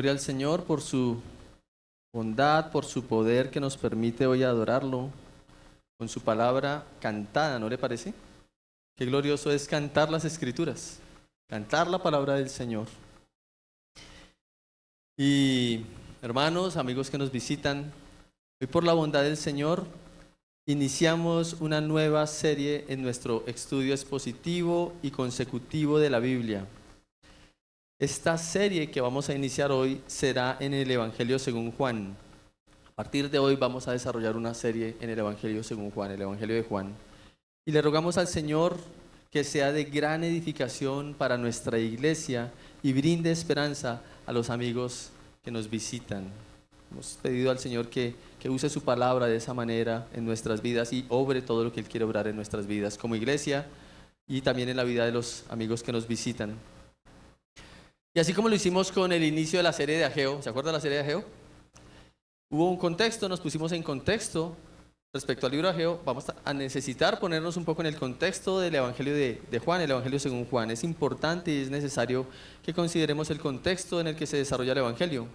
Gloria al Señor por su bondad, por su poder que nos permite hoy adorarlo con su palabra cantada, ¿no le parece? Qué glorioso es cantar las Escrituras, cantar la palabra del Señor. Y hermanos, amigos que nos visitan, hoy por la bondad del Señor iniciamos una nueva serie en nuestro estudio expositivo y consecutivo de la Biblia. Esta serie que vamos a iniciar hoy será en el Evangelio según Juan. A partir de hoy vamos a desarrollar una serie en el Evangelio según Juan, el Evangelio de Juan. Y le rogamos al Señor que sea de gran edificación para nuestra iglesia y brinde esperanza a los amigos que nos visitan. Hemos pedido al Señor que use su palabra de esa manera en nuestras vidas y obre todo lo que Él quiere obrar en nuestras vidas como iglesia y también en la vida de los amigos que nos visitan. Y así como lo hicimos con el inicio de la serie de Ageo, ¿se acuerda de la serie de Ageo? Hubo un contexto, nos pusimos en contexto respecto al libro de Ageo. Vamos a necesitar ponernos un poco en el contexto del Evangelio de Juan, el Evangelio según Juan. Es importante y es necesario que consideremos el contexto en el que se desarrolla el Evangelio.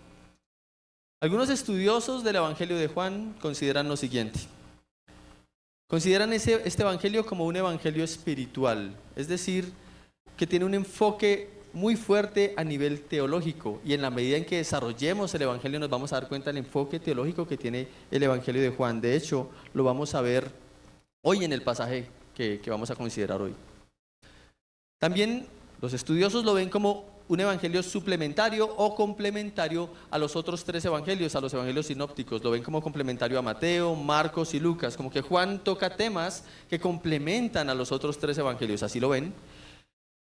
Algunos estudiosos del Evangelio de Juan consideran lo siguiente. Consideran este Evangelio como un Evangelio espiritual, es decir, que tiene un enfoque muy fuerte a nivel teológico, y en la medida en que desarrollemos el Evangelio nos vamos a dar cuenta del enfoque teológico que tiene el Evangelio de Juan. De hecho, lo vamos a ver hoy en el pasaje que vamos a considerar hoy. También los estudiosos lo ven como un evangelio suplementario o complementario a los otros tres evangelios, a los evangelios sinópticos. Lo ven como complementario a Mateo, Marcos y Lucas, como que Juan toca temas que complementan a los otros tres evangelios, así lo ven,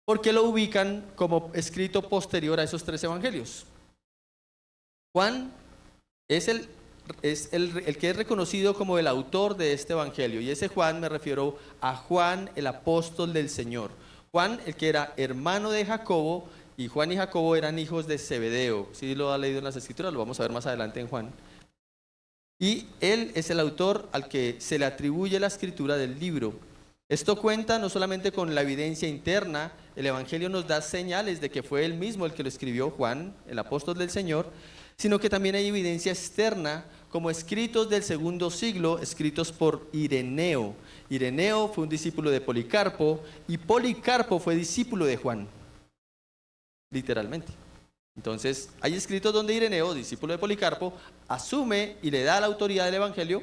porque lo ubican como escrito posterior a esos tres evangelios. Juan es el que es reconocido como el autor de este evangelio, y ese Juan me refiero a Juan, el apóstol del Señor. Juan, el que era hermano de Jacobo, y Juan y Jacobo eran hijos de Zebedeo. Si lo ha leído en las Escrituras, lo vamos a ver más adelante en Juan. Y él es el autor al que se le atribuye la escritura del libro. Esto cuenta no solamente con la evidencia interna, el Evangelio nos da señales de que fue él mismo el que lo escribió, Juan, el apóstol del Señor, sino que también hay evidencia externa, como escritos del segundo siglo, escritos por Ireneo. Ireneo fue un discípulo de Policarpo, y Policarpo fue discípulo de Juan, literalmente. Entonces, hay escritos donde Ireneo, discípulo de Policarpo, asume y le da la autoridad del Evangelio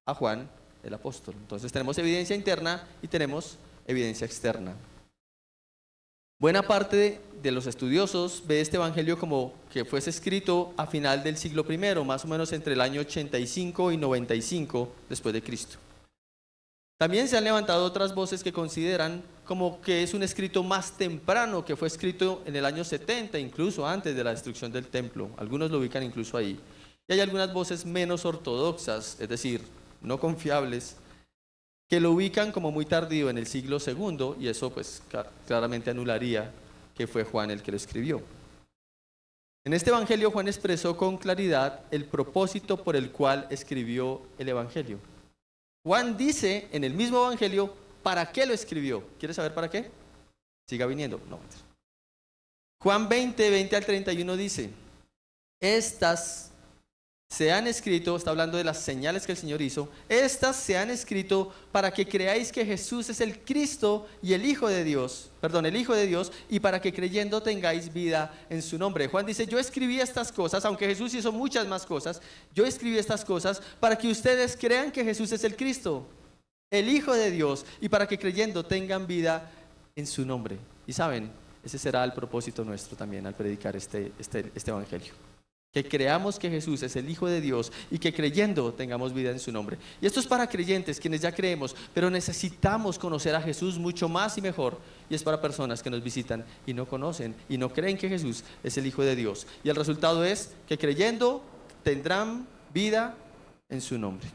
a Juan, el apóstol. Entonces tenemos evidencia interna y tenemos evidencia externa. Buena parte de los estudiosos ve este evangelio como que fuese escrito a final del siglo I, más o menos entre el año 85 y 95 después de Cristo. También se han levantado otras voces que consideran como que es un escrito más temprano, que fue escrito en el año 70, incluso antes de la destrucción del templo. Algunos lo ubican incluso ahí. Y hay algunas voces menos ortodoxas, es decir, no confiables, que lo ubican como muy tardío en el siglo II, y eso pues claramente anularía que fue Juan el que lo escribió. En este evangelio Juan expresó con claridad el propósito por el cual escribió el evangelio. Juan dice en el mismo evangelio para qué lo escribió. ¿Quieres saber para qué? Siga viniendo. No. Juan 20 al 31 dice: estas se han escrito, está hablando de las señales que el Señor hizo, estas se han escrito para que creáis que Jesús es el Cristo y el Hijo de Dios, y para que creyendo tengáis vida en su nombre. Juan dice, yo escribí estas cosas, aunque Jesús hizo muchas más cosas, yo escribí estas cosas para que ustedes crean que Jesús es el Cristo, el Hijo de Dios, y para que creyendo tengan vida en su nombre. Y saben, ese será el propósito nuestro también al predicar este evangelio. Que creamos que Jesús es el Hijo de Dios y que creyendo tengamos vida en su nombre. Y esto es para creyentes, quienes ya creemos, pero necesitamos conocer a Jesús mucho más y mejor. Y es para personas que nos visitan y no conocen y no creen que Jesús es el Hijo de Dios. Y el resultado es que creyendo tendrán vida en su nombre.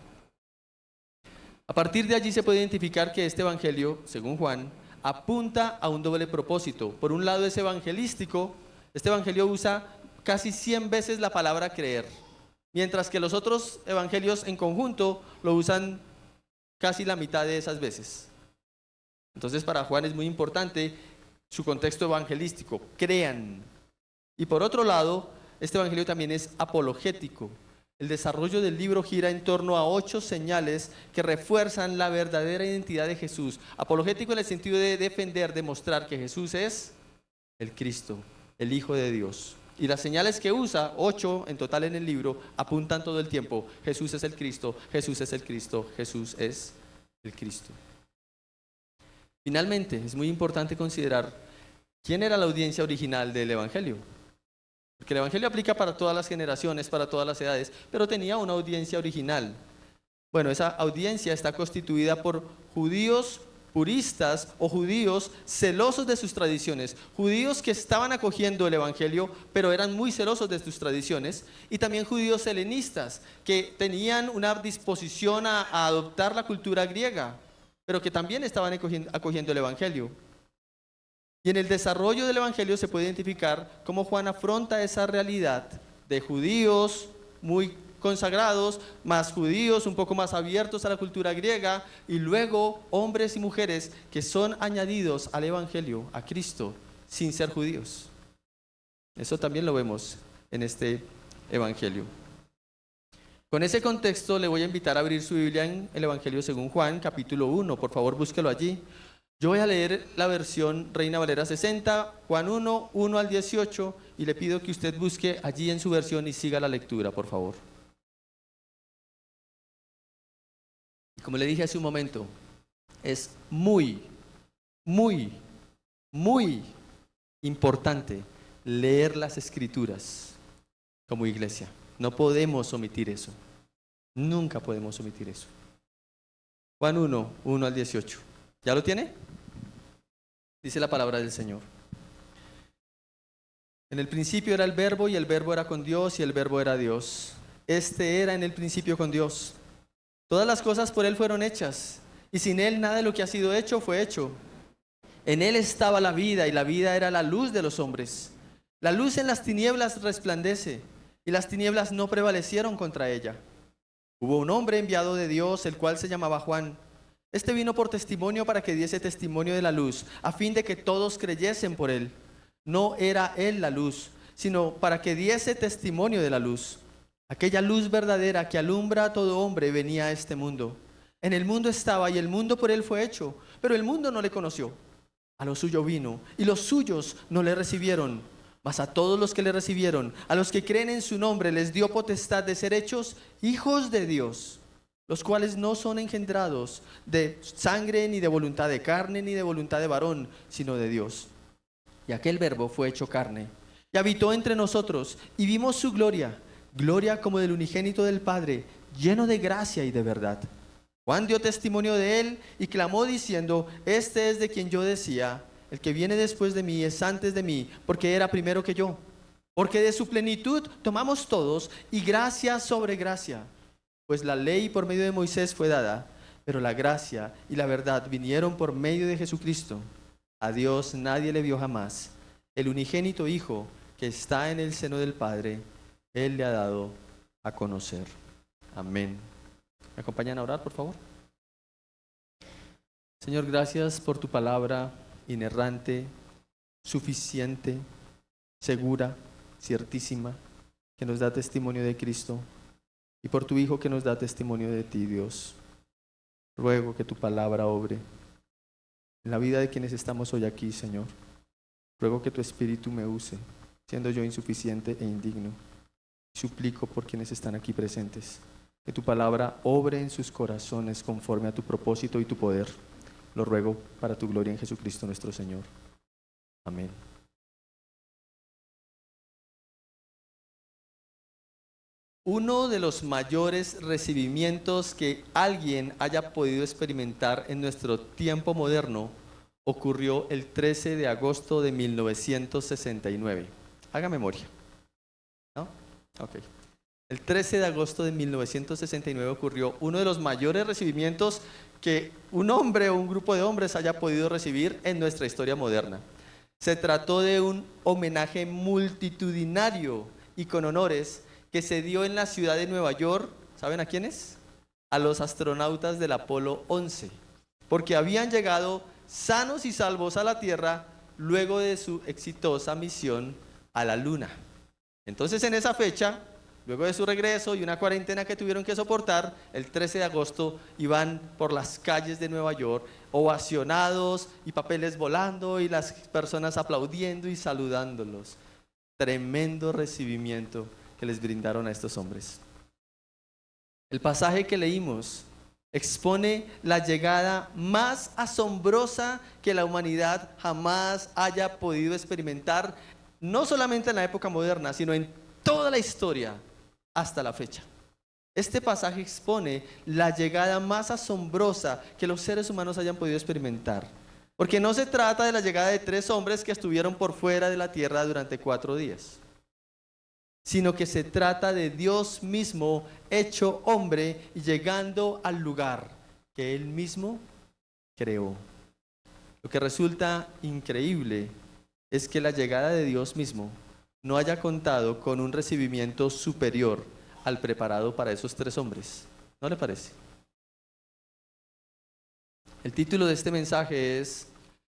A partir de allí se puede identificar que este evangelio, según Juan, apunta a un doble propósito. Por un lado es evangelístico. Este evangelio usa casi 100 veces la palabra creer, mientras que los otros evangelios en conjunto lo usan casi la mitad de esas veces. Entonces para Juan es muy importante su contexto evangelístico, crean. Y por otro lado, este evangelio también es apologético. El desarrollo del libro gira en torno a 8 señales que refuerzan la verdadera identidad de Jesús. Apologético en el sentido de defender, demostrar que Jesús es el Cristo, el Hijo de Dios. Y las señales que usa, 8 en total en el libro, apuntan todo el tiempo: Jesús es el Cristo, Jesús es el Cristo, Jesús es el Cristo. Finalmente, es muy importante considerar quién era la audiencia original del evangelio. Porque el evangelio aplica para todas las generaciones, para todas las edades, pero tenía una audiencia original. Bueno, esa audiencia está constituida por judíos puristas o judíos celosos de sus tradiciones, judíos que estaban acogiendo el evangelio, pero eran muy celosos de sus tradiciones, y también judíos helenistas, que tenían una disposición a adoptar la cultura griega, pero que también estaban acogiendo el evangelio. Y en el desarrollo del evangelio se puede identificar cómo Juan afronta esa realidad de judíos muy consagrados, más judíos un poco más abiertos a la cultura griega, y luego hombres y mujeres que son añadidos al evangelio, a Cristo, sin ser judíos. Eso también lo vemos en este evangelio. Con ese contexto le voy a invitar a abrir su Biblia en el Evangelio según Juan, capítulo 1. Por favor, búsquelo allí. Yo voy a leer la versión Reina Valera 60, Juan 1, 1 al 18, y le pido que usted busque allí en su versión y siga la lectura, por favor. Y como le dije hace un momento, es muy, muy, muy importante leer las Escrituras como iglesia. No podemos omitir eso. Nunca podemos omitir eso. Juan 1, 1 al 18. ¿Ya lo tiene? Dice la palabra del Señor. En el principio era el Verbo, y el Verbo era con Dios, y el Verbo era Dios. Este era en el principio con Dios. Todas las cosas por Él fueron hechas, y sin Él nada de lo que ha sido hecho fue hecho. En Él estaba la vida, y la vida era la luz de los hombres. La luz en las tinieblas resplandece, y las tinieblas no prevalecieron contra ella. Hubo un hombre enviado de Dios, el cual se llamaba Juan. Este vino por testimonio para que diese testimonio de la luz, a fin de que todos creyesen por él. No era él la luz, sino para que diese testimonio de la luz. Aquella luz verdadera que alumbra a todo hombre venía a este mundo. En el mundo estaba, y el mundo por él fue hecho, pero el mundo no le conoció. A lo suyo vino, y los suyos no le recibieron. Mas a todos los que le recibieron, a los que creen en su nombre, les dio potestad de ser hechos hijos de Dios, los cuales no son engendrados de sangre, ni de voluntad de carne, ni de voluntad de varón, sino de Dios. Y aquel Verbo fue hecho carne, y habitó entre nosotros, y vimos su gloria, gloria como del unigénito del Padre, lleno de gracia y de verdad. Juan dio testimonio de él, y clamó diciendo: este es de quien yo decía, el que viene después de mí es antes de mí, porque era primero que yo. Porque de su plenitud tomamos todos, y gracia sobre gracia. Pues la ley por medio de Moisés fue dada, pero la gracia y la verdad vinieron por medio de Jesucristo. A Dios nadie le vio jamás. El unigénito Hijo que está en el seno del Padre, Él le ha dado a conocer. Amén. ¿Me acompañan a orar, por favor? Señor, gracias por tu palabra inerrante, suficiente, segura, ciertísima, que nos da testimonio de Cristo. Y por tu Hijo que nos da testimonio de ti, Dios. Ruego que tu palabra obre en la vida de quienes estamos hoy aquí, Señor. Ruego que tu Espíritu me use, siendo yo insuficiente e indigno. Suplico por quienes están aquí presentes, que tu palabra obre en sus corazones conforme a tu propósito y tu poder. Lo ruego para tu gloria en Jesucristo nuestro Señor. Amén. Uno de los mayores recibimientos que alguien haya podido experimentar en nuestro tiempo moderno ocurrió el 13 de agosto de 1969. Haga memoria, ¿no? Ok. El 13 de agosto de 1969 ocurrió uno de los mayores recibimientos que un hombre o un grupo de hombres haya podido recibir en nuestra historia moderna. Se trató de un homenaje multitudinario y con honores que se dio en la ciudad de Nueva York. ¿Saben a quiénes? A los astronautas del Apolo 11, porque habían llegado sanos y salvos a la Tierra luego de su exitosa misión a la Luna Entonces en esa fecha, luego de su regreso y una cuarentena que tuvieron que soportar, el 13 de agosto iban por las calles de Nueva York ovacionados y papeles volando y las personas aplaudiendo y saludándolos. Tremendo recibimiento que les brindaron a estos hombres. El pasaje que leímos expone la llegada más asombrosa que la humanidad jamás haya podido experimentar, no solamente en la época moderna, sino en toda la historia hasta la fecha. Este pasaje expone la llegada más asombrosa que los seres humanos hayan podido experimentar. Porque no se trata de la llegada de 3 hombres que estuvieron por fuera de la tierra durante 4 días, sino que se trata de Dios mismo hecho hombre y llegando al lugar que Él mismo creó. Lo que resulta increíble es que la llegada de Dios mismo no haya contado con un recibimiento superior al preparado para esos 3 hombres. ¿No le parece? El título de este mensaje es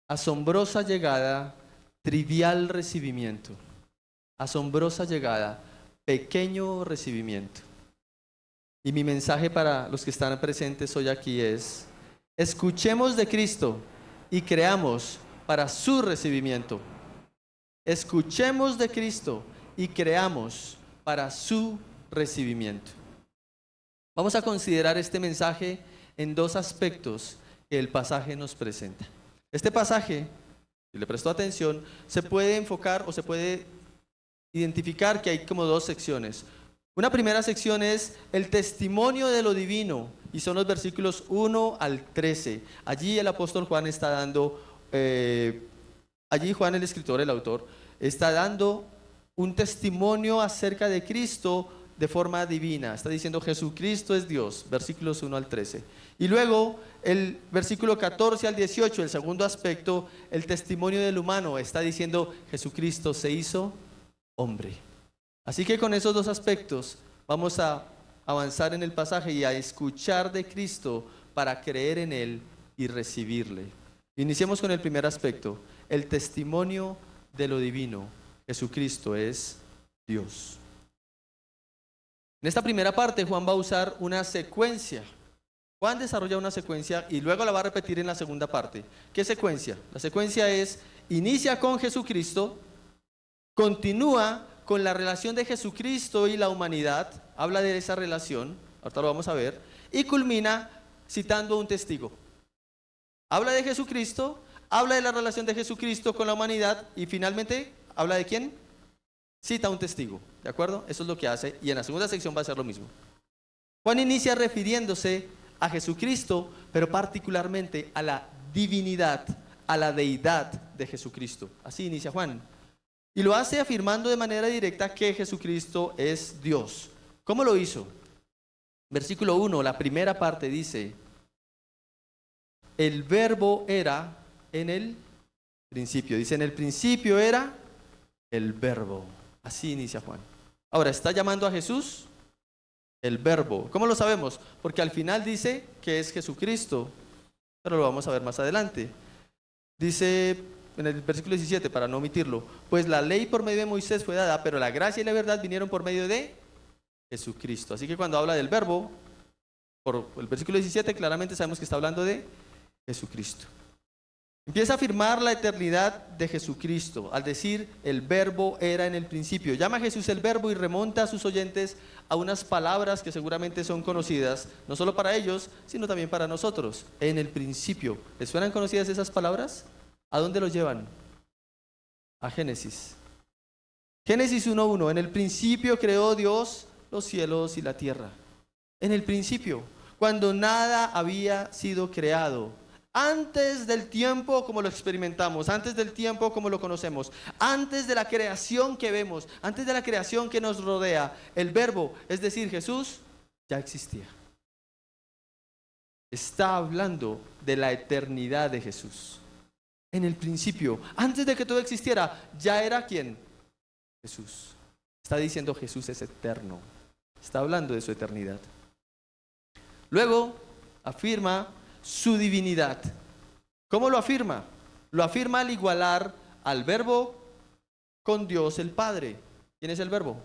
Asombrosa llegada, trivial recibimiento. Asombrosa llegada, pequeño recibimiento. Y mi mensaje para los que están presentes hoy aquí es: escuchemos de Cristo y creamos para su recibimiento. Escuchemos de Cristo y creamos para su recibimiento. Vamos a considerar este mensaje en 2 aspectos que el pasaje nos presenta. Este pasaje, si le prestó atención, se puede enfocar o se puede identificar que hay como 2 secciones. Una primera sección es el testimonio de lo divino y son los versículos 1 al 13. Allí el apóstol Juan está dando, allí Juan el escritor, el autor, está dando un testimonio acerca de Cristo de forma divina. Está diciendo Jesucristo es Dios, versículos 1 al 13. Y luego el versículo 14 al 18, el segundo aspecto, el testimonio del humano, está diciendo Jesucristo se hizo hombre. Así que con esos 2 aspectos vamos a avanzar en el pasaje y a escuchar de Cristo para creer en Él y recibirle. Iniciemos con el primer aspecto, el testimonio de lo divino. Jesucristo es Dios. En esta primera parte Juan va a usar una secuencia. Juan desarrolla una secuencia y luego la va a repetir en la segunda parte. ¿Qué secuencia? La secuencia es, inicia con Jesucristo, continúa con la relación de Jesucristo y la humanidad, habla de esa relación, ahorita lo vamos a ver, y culmina citando un testigo. Habla de Jesucristo, habla de la relación de Jesucristo con la humanidad y finalmente, ¿habla de quién? Cita un testigo, ¿de acuerdo? Eso es lo que hace y en la segunda sección va a ser lo mismo. Juan inicia refiriéndose a Jesucristo, pero particularmente a la divinidad, a la deidad de Jesucristo. Así inicia Juan. Y lo hace afirmando de manera directa que Jesucristo es Dios. ¿Cómo lo hizo? Versículo 1, la primera parte dice, el verbo era en el principio. Dice, en el principio era el verbo. Así inicia Juan. Ahora, ¿está llamando a Jesús? El verbo. ¿Cómo lo sabemos? Porque al final dice que es Jesucristo. Pero lo vamos a ver más adelante. Dice en el versículo 17, para no omitirlo, pues la ley por medio de Moisés fue dada, pero la gracia y la verdad vinieron por medio de Jesucristo. Así que cuando habla del verbo, por el versículo 17 claramente sabemos que está hablando de Jesucristo. Empieza a afirmar la eternidad de Jesucristo al decir el verbo era en el principio. Llama a Jesús el verbo y remonta a sus oyentes a unas palabras que seguramente son conocidas, no solo para ellos, sino también para nosotros. En el principio. ¿Les suenan conocidas esas palabras? ¿A dónde los llevan? A Génesis. Génesis 1:1. En el principio creó Dios los cielos y la tierra. En el principio, cuando nada había sido creado. Antes del tiempo como lo experimentamos, antes del tiempo como lo conocemos, antes de la creación que vemos, antes de la creación que nos rodea, el verbo, es decir, Jesús, ya existía. Está hablando de la eternidad de Jesús. En el principio, antes de que todo existiera, ya era ¿quién? Jesús. Está diciendo Jesús es eterno. Está hablando de su eternidad. Luego afirma su divinidad. ¿Cómo lo afirma? Lo afirma al igualar al verbo con Dios el Padre. ¿Quién es el verbo?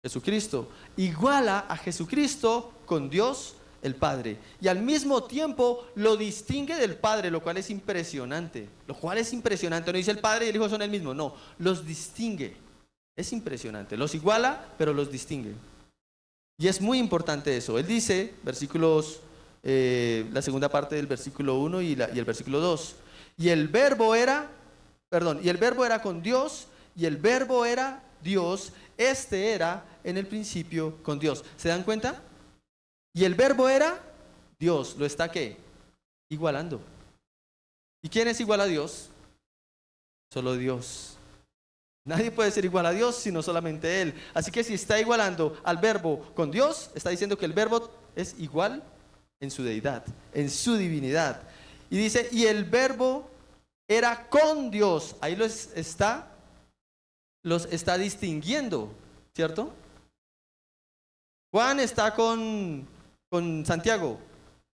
Jesucristo. Iguala a Jesucristo con Dios el Padre. Y al mismo tiempo lo distingue del Padre, lo cual es impresionante. Lo cual es impresionante. No dice el Padre y el Hijo son el mismo. No, los distingue. Es impresionante. Los iguala, pero los distingue. Y es muy importante eso. Él dice, versículos, la segunda parte del versículo 1 y el versículo 2. Y el verbo era con Dios, y el verbo era Dios. Este era en el principio con Dios. ¿Se dan cuenta? Y el verbo era Dios. ¿Lo está qué? Igualando. ¿Y quién es igual a Dios? Solo Dios. Nadie puede ser igual a Dios sino solamente Él. Así que si está igualando al verbo con Dios, está diciendo que el verbo es igual en su deidad, en su divinidad. Y dice, y el verbo era con Dios. Ahí los está distinguiendo, ¿cierto? Juan está con Santiago,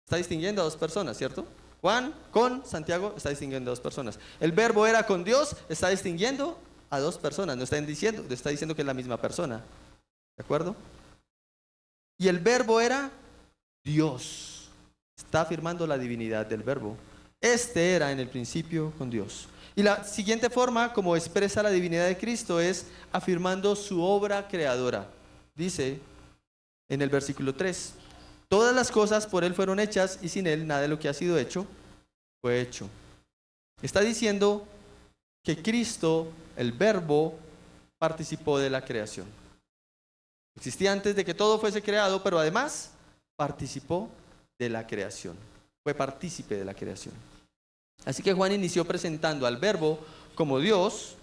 está distinguiendo a dos personas, ¿cierto? Juan con Santiago está distinguiendo a dos personas. El verbo era con Dios, está distinguiendo a dos personas, no está diciendo que es la misma persona, ¿de acuerdo? Y el verbo era Dios, está afirmando la divinidad del verbo. Este era en el principio con Dios. Y la siguiente forma como expresa la divinidad de Cristo es afirmando su obra creadora. Dice en el versículo 3, todas las cosas por Él fueron hechas y sin Él nada de lo que ha sido hecho fue hecho. Está diciendo que Cristo, el verbo, participó de la creación. Existía antes de que todo fuese creado, pero además participó de la creación. Fue partícipe de la creación. Así que Juan inició presentando al verbo como Dios,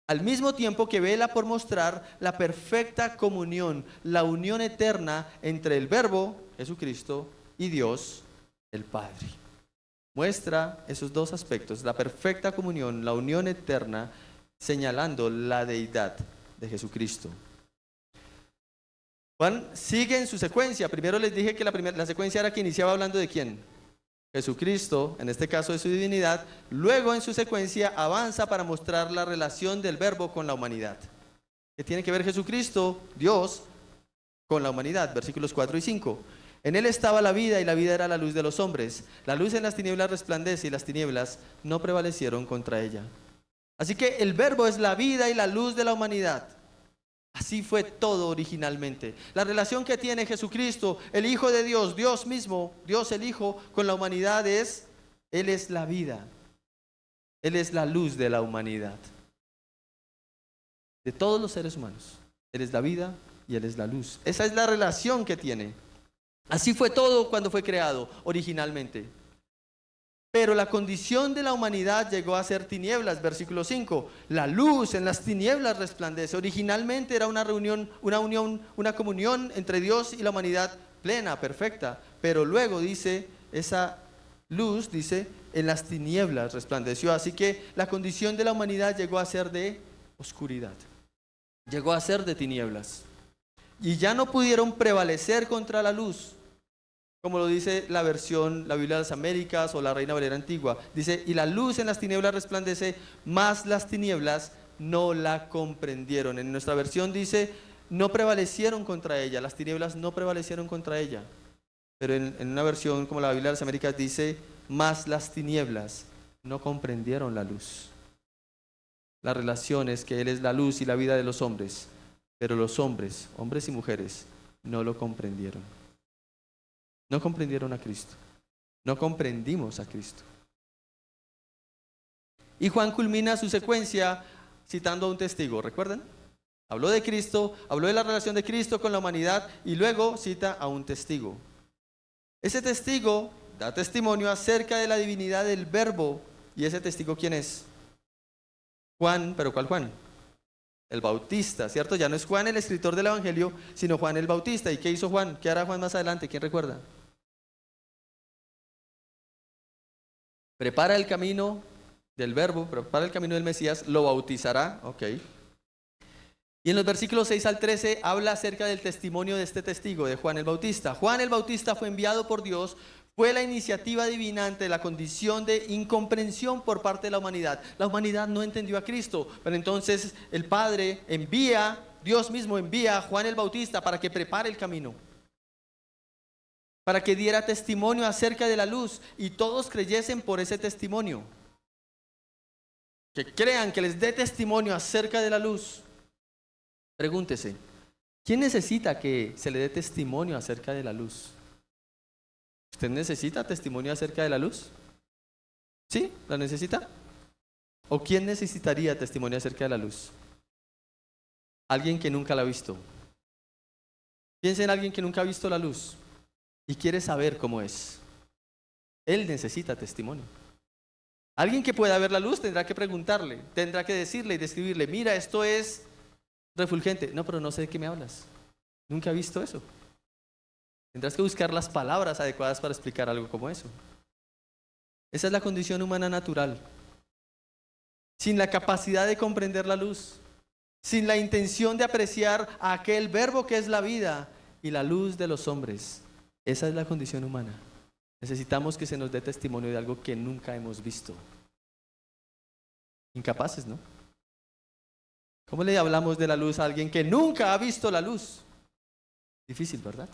al mismo tiempo que vela por mostrar la perfecta comunión, la unión eterna entre el verbo, Jesucristo, y Dios, el Padre. Muestra esos dos aspectos, la perfecta comunión, la unión eterna, señalando la deidad de Jesucristo. Juan sigue en su secuencia. Primero les dije que la secuencia era que iniciaba hablando de ¿quién? Jesucristo, en este caso de su divinidad. Luego en su secuencia avanza para mostrar la relación del verbo con la humanidad. ¿Qué tiene que ver Jesucristo, Dios, con la humanidad? Versículos 4 y 5. En Él estaba la vida y la vida era la luz de los hombres. La luz en las tinieblas resplandece y las tinieblas no prevalecieron contra ella. Así que el verbo es la vida y la luz de la humanidad. Así fue todo originalmente. La relación que tiene Jesucristo, el Hijo de Dios, Dios mismo, Dios el Hijo, con la humanidad es, Él es la vida. Él es la luz de la humanidad. De todos los seres humanos. Él es la vida y Él es la luz. Esa es la relación que tiene. Así fue todo cuando fue creado originalmente. Pero la condición de la humanidad llegó a ser tinieblas, versículo 5. La luz en las tinieblas resplandece. Originalmente era una unión, una comunión entre Dios y la humanidad plena, perfecta. Pero luego dice, esa luz, dice, en las tinieblas resplandeció. Así que la condición de la humanidad llegó a ser de oscuridad. Llegó a ser de tinieblas. Y ya no pudieron prevalecer contra la luz. Como lo dice la Biblia de las Américas o la Reina Valera Antigua. Dice, y la luz en las tinieblas resplandece, mas las tinieblas no la comprendieron. En nuestra versión dice, no prevalecieron contra ella, las tinieblas no prevalecieron contra ella. Pero en una versión como la Biblia de las Américas dice, mas las tinieblas no comprendieron la luz. La relación es que Él es la luz y la vida de los hombres, pero los hombres y mujeres, no lo comprendieron. No comprendieron a Cristo. No comprendimos a Cristo. Y Juan culmina su secuencia citando a un testigo. ¿Recuerdan? Habló de Cristo, habló de la relación de Cristo con la humanidad y luego cita a un testigo. Ese testigo da testimonio acerca de la divinidad del Verbo. ¿Y ese testigo quién es? Juan, ¿pero cuál Juan? El Bautista, ¿cierto? Ya no es Juan el escritor del Evangelio, sino Juan el Bautista. ¿Y qué hizo Juan? ¿Qué hará Juan más adelante? ¿Quién recuerda? Prepara el camino del Verbo, prepara el camino del Mesías, lo bautizará, ok. Y en los versículos 6 al 13 habla acerca del testimonio de este testigo, de Juan el Bautista. Juan el Bautista fue enviado por Dios, Fue la iniciativa divina ante la condición de incomprensión por parte de la humanidad. La humanidad no entendió a Cristo, pero entonces el Padre Dios mismo envía a Juan el Bautista para que prepare el camino, para que diera testimonio acerca de la luz y todos creyesen por ese testimonio. Que crean, que les dé testimonio acerca de la luz. Pregúntese, ¿quién necesita que se le dé testimonio acerca de la luz? ¿Usted necesita testimonio acerca de la luz? ¿Sí? ¿La necesita? ¿O quién necesitaría testimonio acerca de la luz? Alguien que nunca la ha visto. Piensa en alguien que nunca ha visto la luz y quiere saber cómo es. Él necesita testimonio. Alguien que pueda ver la luz tendrá que preguntarle, tendrá que decirle y describirle, mira, esto es refulgente. No, pero no sé de qué me hablas. Nunca he visto eso. Tendrás que buscar las palabras adecuadas para explicar algo como eso. Esa es la condición humana natural. Sin la capacidad de comprender la luz, sin la intención de apreciar a aquel verbo que es la vida y la luz de los hombres. Esa es la condición humana. Necesitamos que se nos dé testimonio de algo que nunca hemos visto. Incapaces, ¿no? ¿Cómo le hablamos de la luz a alguien que nunca ha visto la luz? Difícil, ¿verdad?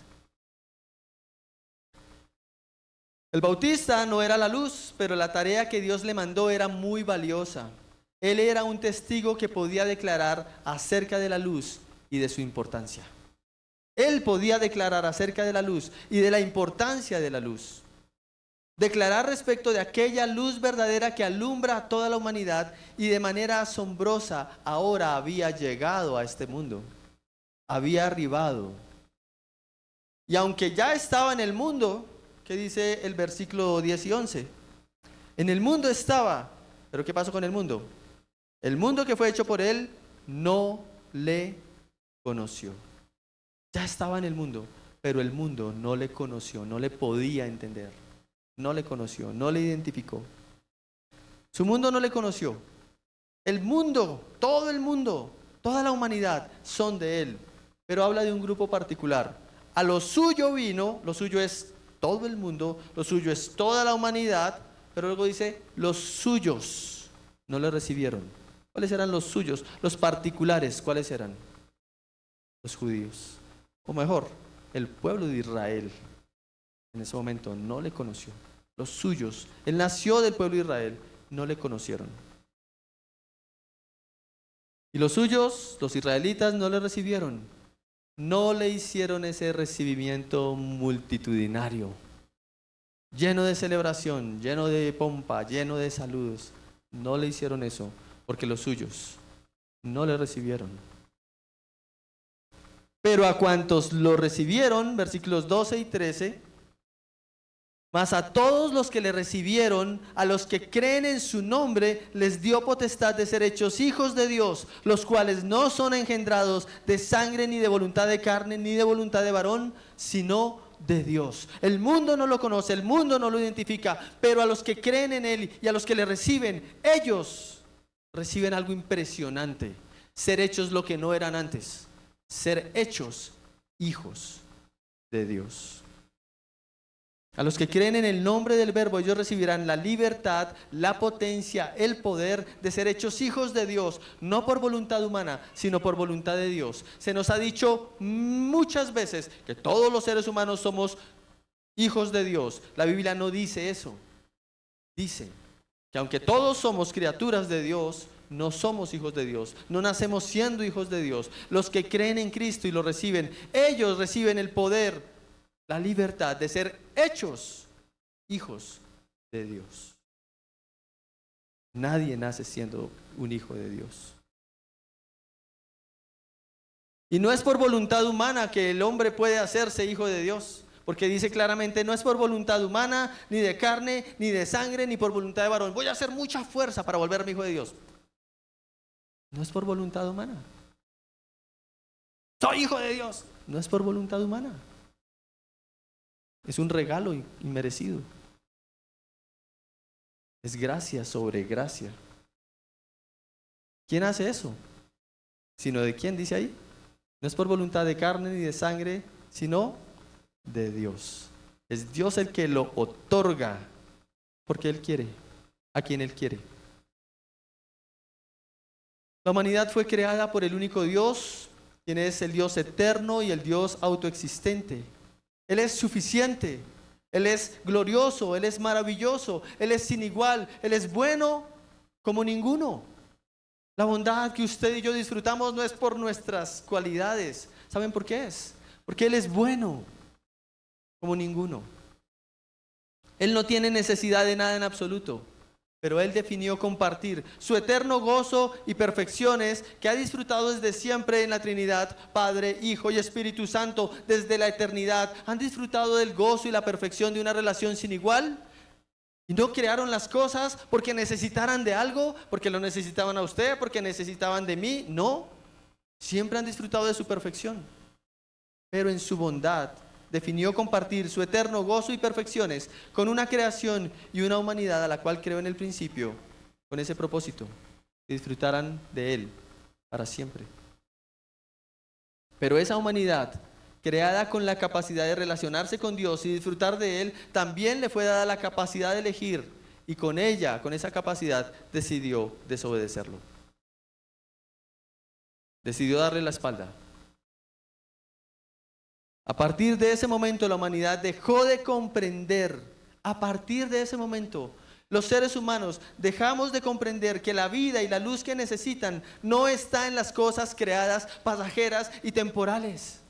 El Bautista no era la luz, pero la tarea que Dios le mandó era muy valiosa. Él era un testigo que podía declarar acerca de la luz y de su importancia. Él podía declarar acerca de la luz y de la importancia de la luz. Declarar respecto de aquella luz verdadera que alumbra a toda la humanidad y de manera asombrosa ahora había llegado a este mundo. Había arribado. Y aunque ya estaba en el mundo, ¿qué dice el versículo 10 y 11? En el mundo estaba, pero ¿qué pasó con el mundo? El mundo que fue hecho por él no le conoció. Ya estaba en el mundo, pero el mundo no le conoció, no le podía entender. No le conoció, no le identificó. Su mundo no le conoció. El mundo, toda la humanidad son de él. Pero habla de un grupo particular. A lo suyo vino, lo suyo es todo el mundo, lo suyo es toda la humanidad, pero luego dice, los suyos no le recibieron. ¿Cuáles eran los suyos? Los particulares, ¿cuáles eran? Los judíos. O mejor, el pueblo de Israel. En ese momento no le conoció. Los suyos, él nació del pueblo de Israel, no le conocieron. Y los suyos, los israelitas, no le recibieron. No le hicieron ese recibimiento multitudinario, lleno de celebración, lleno de pompa, lleno de saludos. No le hicieron eso, porque los suyos no le recibieron. Pero a cuantos lo recibieron, versículos 12 y 13, mas a todos los que le recibieron, a los que creen en su nombre, les dio potestad de ser hechos hijos de Dios, los cuales no son engendrados de sangre, ni de voluntad de carne, ni de voluntad de varón, sino de Dios. El mundo no lo conoce, el mundo no lo identifica, pero a los que creen en él y a los que le reciben, ellos reciben algo impresionante: ser hechos lo que no eran antes, ser hechos hijos de Dios. A los que creen en el nombre del Verbo, ellos recibirán la libertad, la potencia, el poder de ser hechos hijos de Dios, no por voluntad humana, sino por voluntad de Dios. Se nos ha dicho muchas veces que todos los seres humanos somos hijos de Dios. La Biblia no dice eso. Dice que aunque todos somos criaturas de Dios, no somos hijos de Dios, no nacemos siendo hijos de Dios. Los que creen en Cristo y lo reciben, ellos reciben el poder, la libertad de ser hechos hijos de Dios. Nadie nace siendo un hijo de Dios. Y no es por voluntad humana que el hombre puede hacerse hijo de Dios, porque dice claramente, no es por voluntad humana, ni de carne, ni de sangre, ni por voluntad de varón. Voy a hacer mucha fuerza para volverme hijo de Dios. No es por voluntad humana. Soy hijo de Dios. No es por voluntad humana. Es un regalo inmerecido. Es gracia sobre gracia. ¿Quién hace eso? ¿Sino de quién dice ahí? No es por voluntad de carne ni de sangre, sino de Dios. Es Dios el que lo otorga porque Él quiere, a quien Él quiere. La humanidad fue creada por el único Dios, quien es el Dios eterno y el Dios autoexistente. Él es suficiente, Él es glorioso, Él es maravilloso, Él es sin igual, Él es bueno como ninguno. La bondad que usted y yo disfrutamos no es por nuestras cualidades. ¿Saben por qué es? Porque Él es bueno como ninguno. Él no tiene necesidad de nada en absoluto, pero Él definió compartir su eterno gozo y perfecciones que ha disfrutado desde siempre en la Trinidad, Padre, Hijo y Espíritu Santo, desde la eternidad. Han disfrutado del gozo y la perfección de una relación sin igual. Y no crearon las cosas porque necesitaran de algo, porque lo necesitaban a usted, porque necesitaban de mí. No, siempre han disfrutado de su perfección. Pero en su bondad definió compartir su eterno gozo y perfecciones con una creación y una humanidad a la cual creó en el principio, con ese propósito, que disfrutaran de Él para siempre. Pero esa humanidad, creada con la capacidad de relacionarse con Dios y disfrutar de Él, también le fue dada la capacidad de elegir, y con ella, con esa capacidad, decidió desobedecerlo. Decidió darle la espalda. A partir de ese momento la humanidad dejó de comprender. A partir de ese momento los seres humanos dejamos de comprender que la vida y la luz que necesitan no está en las cosas creadas, pasajeras y temporales.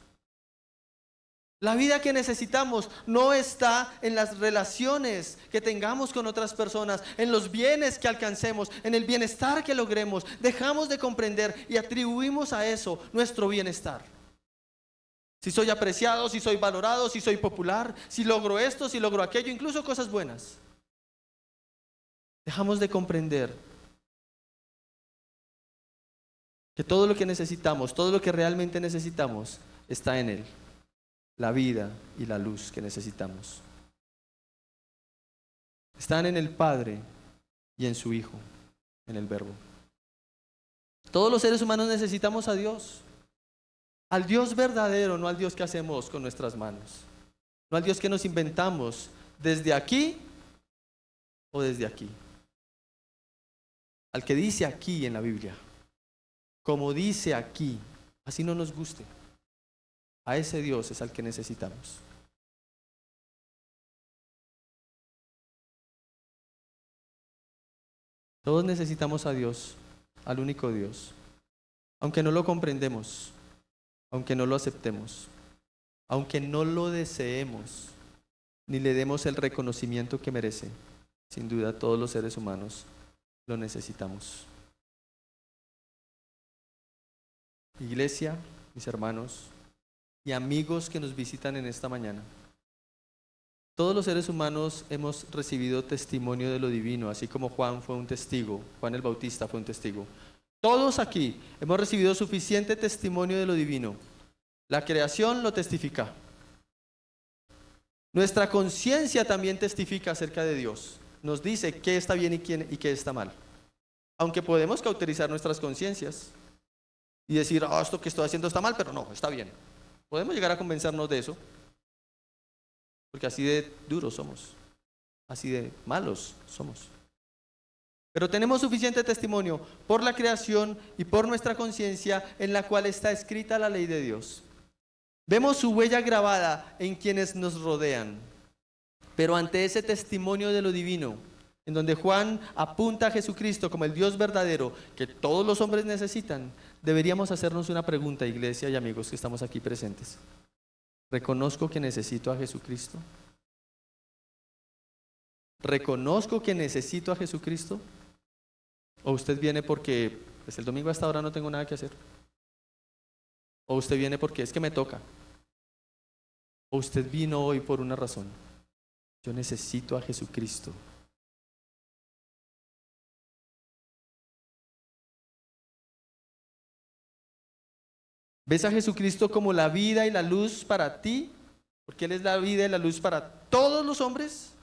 La vida que necesitamos no está en las relaciones que tengamos con otras personas, en los bienes que alcancemos, en el bienestar que logremos. Dejamos de comprender y atribuimos a eso nuestro bienestar. Si soy apreciado, si soy valorado, si soy popular, si logro esto, si logro aquello, incluso cosas buenas. Dejamos de comprender que todo lo que necesitamos, todo lo que realmente necesitamos, está en Él. La vida y la luz que necesitamos están en el Padre y en su Hijo, en el Verbo. Todos los seres humanos necesitamos a Dios. Al Dios verdadero, no al Dios que hacemos con nuestras manos. No al Dios que nos inventamos desde aquí o desde aquí. Al que dice aquí en la Biblia, como dice aquí, así no nos guste. A ese Dios es al que necesitamos. Todos necesitamos a Dios, al único Dios. Aunque no lo comprendemos, aunque no lo aceptemos, aunque no lo deseemos, ni le demos el reconocimiento que merece, sin duda todos los seres humanos lo necesitamos. Iglesia, mis hermanos y amigos que nos visitan en esta mañana, todos los seres humanos hemos recibido testimonio de lo divino, así como Juan fue un testigo, Juan el Bautista fue un testigo. Todos aquí hemos recibido suficiente testimonio de lo divino. La creación lo testifica. Nuestra conciencia también testifica acerca de Dios. Nos dice qué está bien y qué está mal. Aunque podemos cauterizar nuestras conciencias y decir, esto que estoy haciendo está mal, pero no, está bien. Podemos llegar a convencernos de eso, porque así de duros somos, así de malos somos. Pero tenemos suficiente testimonio por la creación y por nuestra conciencia en la cual está escrita la ley de Dios. Vemos su huella grabada en quienes nos rodean. Pero ante ese testimonio de lo divino, en donde Juan apunta a Jesucristo como el Dios verdadero que todos los hombres necesitan, deberíamos hacernos una pregunta, iglesia y amigos que estamos aquí presentes. ¿Reconozco que necesito a Jesucristo? ¿Reconozco que necesito a Jesucristo? ¿O usted viene porque pues el domingo hasta ahora no tengo nada que hacer? ¿O usted viene porque es que me toca? ¿O usted vino hoy por una razón? Yo necesito a Jesucristo. ¿Ves a Jesucristo como la vida y la luz para ti? Porque Él es la vida y la luz para todos los hombres.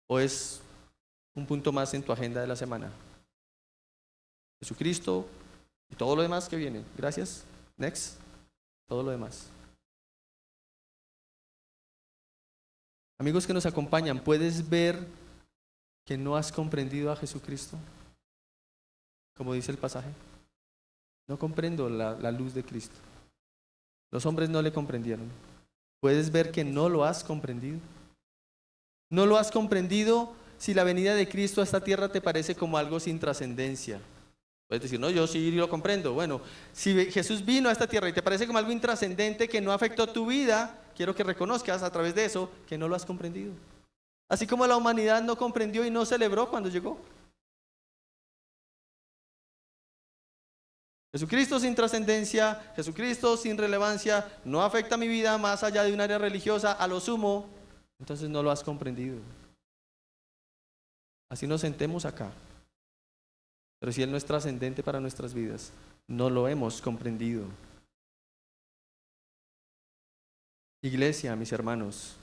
¿O es un punto más en tu agenda de la semana? Jesucristo y todo lo demás que viene. Gracias. Next. Todo lo demás. Amigos que nos acompañan, ¿puedes ver que no has comprendido a Jesucristo? Como dice el pasaje. No comprendo la luz de Cristo. Los hombres no le comprendieron. ¿Puedes ver que no lo has comprendido? No lo has comprendido si la venida de Cristo a esta tierra te parece como algo sin trascendencia. Puedes decir, no, yo sí lo comprendo. Bueno, si Jesús vino a esta tierra y te parece como algo intrascendente que no afectó tu vida, quiero que reconozcas a través de eso que no lo has comprendido. Así como la humanidad no comprendió y no celebró cuando llegó. Jesucristo sin trascendencia, Jesucristo sin relevancia, no afecta mi vida más allá de un área religiosa, a lo sumo, entonces no lo has comprendido. Así nos sentemos acá. Pero si Él no es trascendente para nuestras vidas, no lo hemos comprendido. Iglesia, mis hermanos,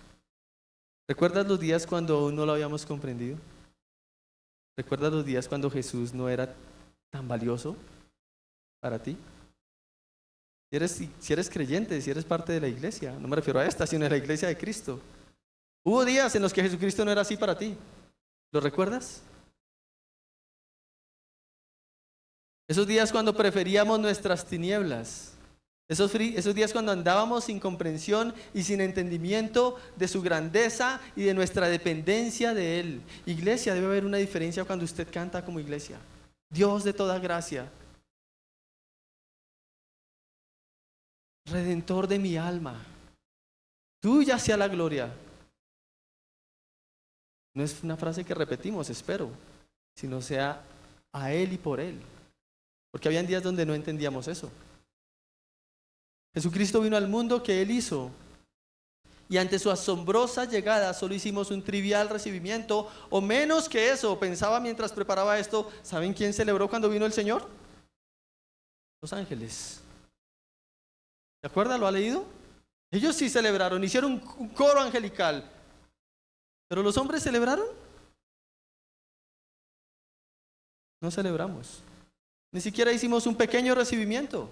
¿recuerdas los días cuando aún no lo habíamos comprendido? ¿Recuerdas los días cuando Jesús no era tan valioso para ti? Si eres creyente, si eres parte de la iglesia, no me refiero a esta, sino a la iglesia de Cristo. Hubo días en los que Jesucristo no era así para ti. ¿Lo recuerdas? Esos días cuando preferíamos nuestras tinieblas. Esos días cuando andábamos sin comprensión y sin entendimiento de su grandeza y de nuestra dependencia de Él. Iglesia, debe haber una diferencia cuando usted canta como iglesia. Dios de toda gracia, Redentor de mi alma, tuya sea la gloria. No es una frase que repetimos, espero, sino sea a Él y por Él. Porque habían días donde no entendíamos eso. Jesucristo vino al mundo que Él hizo. Y ante su asombrosa llegada solo hicimos un trivial recibimiento, o menos que eso. Pensaba mientras preparaba esto, ¿saben quién celebró cuando vino el Señor? Los ángeles. ¿Se acuerda? ¿Lo ha leído? Ellos sí celebraron, hicieron un coro angelical. ¿Pero los hombres celebraron? No celebramos. Ni siquiera hicimos un pequeño recibimiento.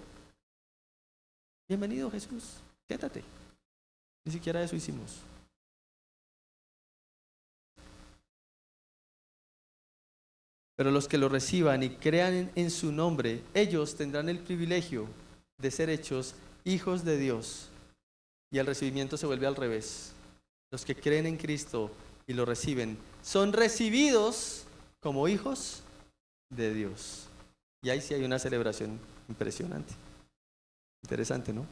Bienvenido, Jesús, siéntate. Ni siquiera eso hicimos. Pero los que lo reciban y crean en su nombre, ellos tendrán el privilegio de ser hechos hijos de Dios. Y el recibimiento se vuelve al revés. Los que creen en Cristo y lo reciben son recibidos como hijos de Dios. Y ahí sí hay una celebración impresionante. Interesante, ¿no?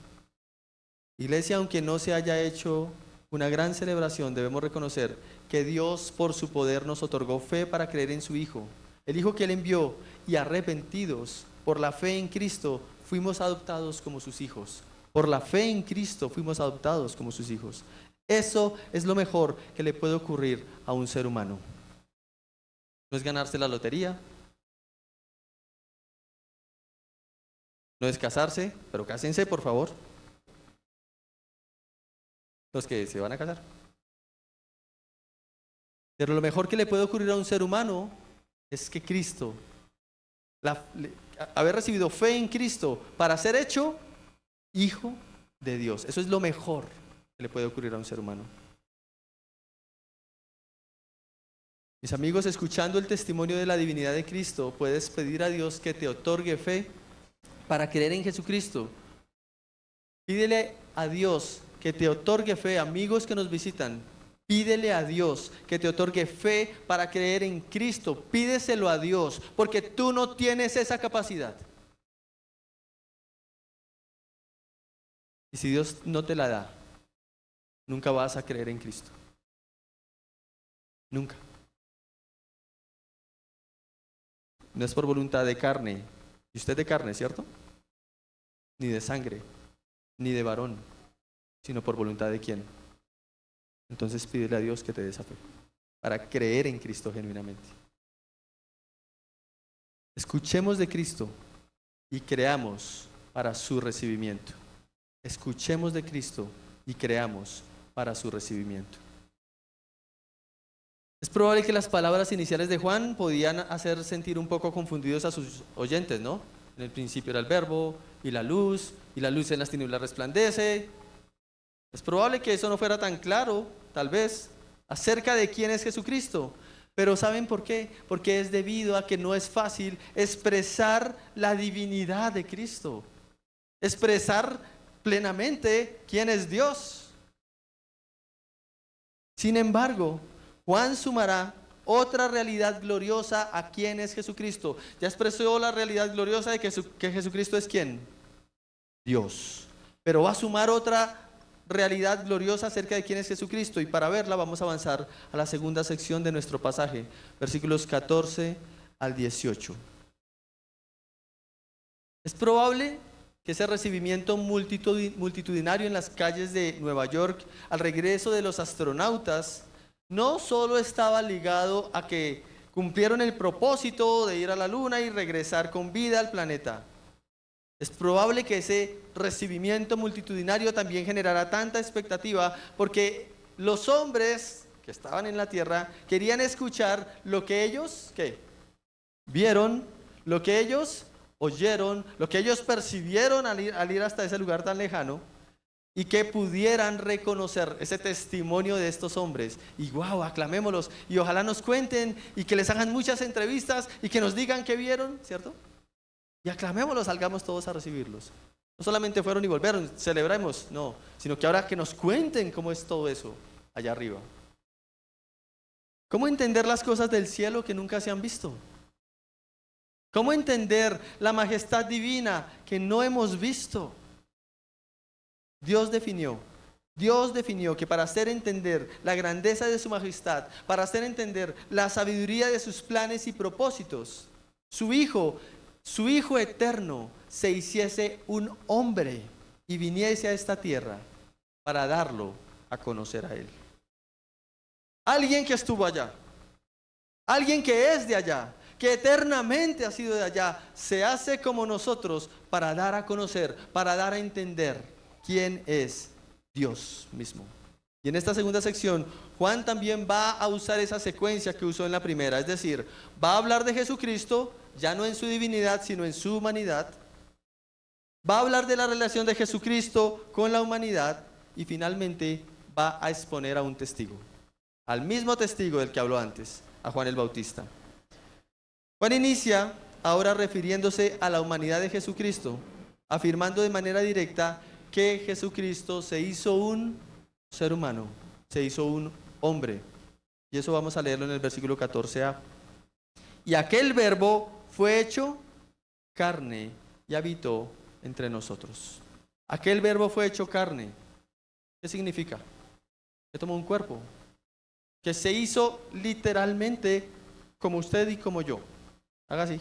Iglesia, aunque no se haya hecho una gran celebración, debemos reconocer que Dios por su poder nos otorgó fe para creer en su Hijo, el Hijo que Él envió, y arrepentidos por la fe en Cristo fuimos adoptados como sus hijos. Por la fe en Cristo fuimos adoptados como sus hijos. Eso es lo mejor que le puede ocurrir a un ser humano. No es ganarse la lotería, no es casarse, pero cásense por favor. Los que se van a casar. Pero lo mejor que le puede ocurrir a un ser humano es que Cristo, haber recibido fe en Cristo para ser hecho hijo de Dios. Eso es lo mejor que le puede ocurrir a un ser humano. Mis amigos, escuchando el testimonio de la divinidad de Cristo, puedes pedir a Dios que te otorgue fe para creer en Jesucristo. Pídele a Dios que te otorgue fe, amigos que nos visitan. Pídele a Dios que te otorgue fe para creer en Cristo. Pídeselo a Dios, porque tú no tienes esa capacidad. Y si Dios no te la da, nunca vas a creer en Cristo. Nunca. No es por voluntad de carne. Y usted de carne, ¿cierto? Ni de sangre, ni de varón, sino por voluntad de quién. Entonces pídele a Dios que te dé esa fe para creer en Cristo genuinamente. Escuchemos de Cristo y creamos para su recibimiento. Escuchemos de Cristo y creamos para su recibimiento. Es probable que las palabras iniciales de Juan podían hacer sentir un poco confundidos a sus oyentes, ¿no? En el principio era el verbo y la luz en las tinieblas resplandece. Es probable que eso no fuera tan claro, tal vez, acerca de quién es Jesucristo. Pero ¿saben por qué? Porque es debido a que no es fácil expresar la divinidad de Cristo, expresar plenamente quién es Dios. Sin embargo, Juan sumará otra realidad gloriosa a quién es Jesucristo. Ya expresó la realidad gloriosa de que Jesucristo es quién, Dios. Pero va a sumar otra realidad gloriosa acerca de quién es Jesucristo, y para verla vamos a avanzar a la segunda sección de nuestro pasaje, versículos 14 al 18. Es probable que ese recibimiento multitudinario en las calles de Nueva York al regreso de los astronautas no solo estaba ligado a que cumplieron el propósito de ir a la luna y regresar con vida al planeta. Es probable que ese recibimiento multitudinario también generara tanta expectativa porque los hombres que estaban en la tierra querían escuchar lo que ellos, ¿qué? Vieron, lo que ellos oyeron, lo que ellos percibieron al ir hasta ese lugar tan lejano, y que pudieran reconocer ese testimonio de estos hombres. Y wow, aclamémoslos y ojalá nos cuenten y que les hagan muchas entrevistas y que nos digan qué vieron, ¿cierto? Y aclamémoslos, salgamos todos a recibirlos. No solamente fueron y volvieron, celebremos, no, sino que ahora que nos cuenten cómo es todo eso allá arriba. ¿Cómo entender las cosas del cielo que nunca se han visto? ¿Cómo entender la majestad divina que no hemos visto? Dios definió que para hacer entender la grandeza de su majestad, para hacer entender la sabiduría de sus planes y propósitos, su Hijo eterno se hiciese un hombre y viniese a esta tierra para darlo a conocer a Él. Alguien que estuvo allá, alguien que es de allá, que eternamente ha sido de allá, se hace como nosotros para dar a conocer, para dar a entender quién es Dios mismo. Y en esta segunda sección, Juan también va a usar esa secuencia que usó en la primera, es decir, va a hablar de Jesucristo, ya no en su divinidad, sino en su humanidad. Va a hablar de la relación de Jesucristo con la humanidad y finalmente va a exponer a un testigo, al mismo testigo del que habló antes, a Juan el Bautista. Juan inicia ahora refiriéndose a la humanidad de Jesucristo, afirmando de manera directa que Jesucristo se hizo un ser humano, se hizo un hombre. Y eso vamos a leerlo en el versículo 14a. Y aquel verbo fue hecho carne y habitó entre nosotros. Aquel verbo fue hecho carne. ¿Qué significa? Que tomó un cuerpo, que se hizo literalmente como usted y como yo. Haga así.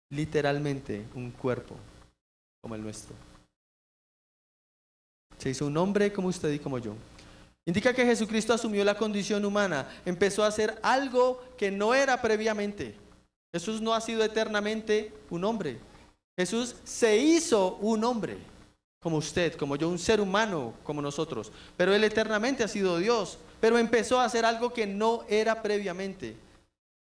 Literalmente un cuerpo como el nuestro. Se hizo un hombre como usted y como yo. Indica que Jesucristo asumió la condición humana, empezó a hacer algo que no era previamente. Jesús no ha sido eternamente un hombre. Jesús se hizo un hombre, como usted, como yo, un ser humano como nosotros. Pero Él eternamente ha sido Dios, pero empezó a hacer algo que no era previamente.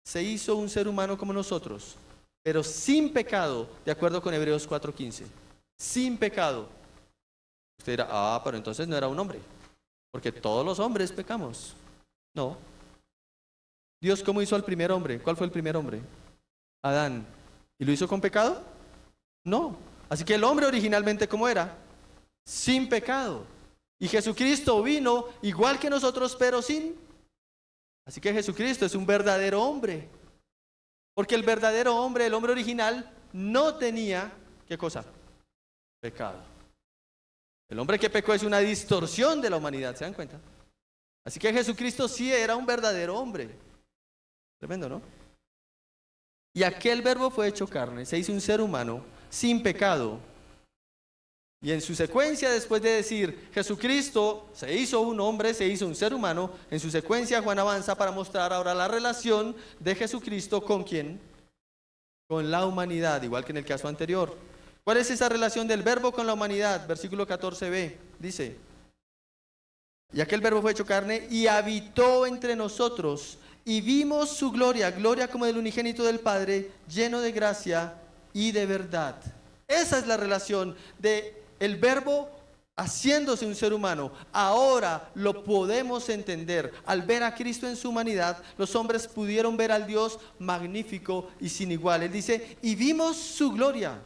Se hizo un ser humano como nosotros, pero sin pecado, de acuerdo con Hebreos 4:15. Sin pecado. Usted dirá, pero entonces no era un hombre, porque todos los hombres pecamos. No. Dios, ¿cómo hizo al primer hombre? ¿Cuál fue el primer hombre? Adán. ¿Y lo hizo con pecado? No. Así que el hombre originalmente, ¿cómo era? Sin pecado. Y Jesucristo vino igual que nosotros, pero sin. Así que Jesucristo es un verdadero hombre. Porque el verdadero hombre, el hombre original, no tenía, ¿qué cosa? Pecado. El hombre que pecó es una distorsión de la humanidad, ¿se dan cuenta? Así que Jesucristo sí era un verdadero hombre. Tremendo, ¿no? Y aquel verbo fue hecho carne, se hizo un ser humano sin pecado. Y en su secuencia, después de decir Jesucristo se hizo un hombre, se hizo un ser humano, en su secuencia Juan avanza para mostrar ahora la relación de Jesucristo con ¿quién? Con la humanidad, igual que en el caso anterior. ¿Cuál es esa relación del verbo con la humanidad? Versículo 14b, dice: y aquel verbo fue hecho carne y habitó entre nosotros, y vimos su gloria, gloria como del unigénito del Padre, lleno de gracia y de verdad. Esa es la relación de el verbo haciéndose un ser humano. Ahora lo podemos entender. Al ver a Cristo en su humanidad, los hombres pudieron ver al Dios magnífico y sin igual. Él dice, y vimos su gloria.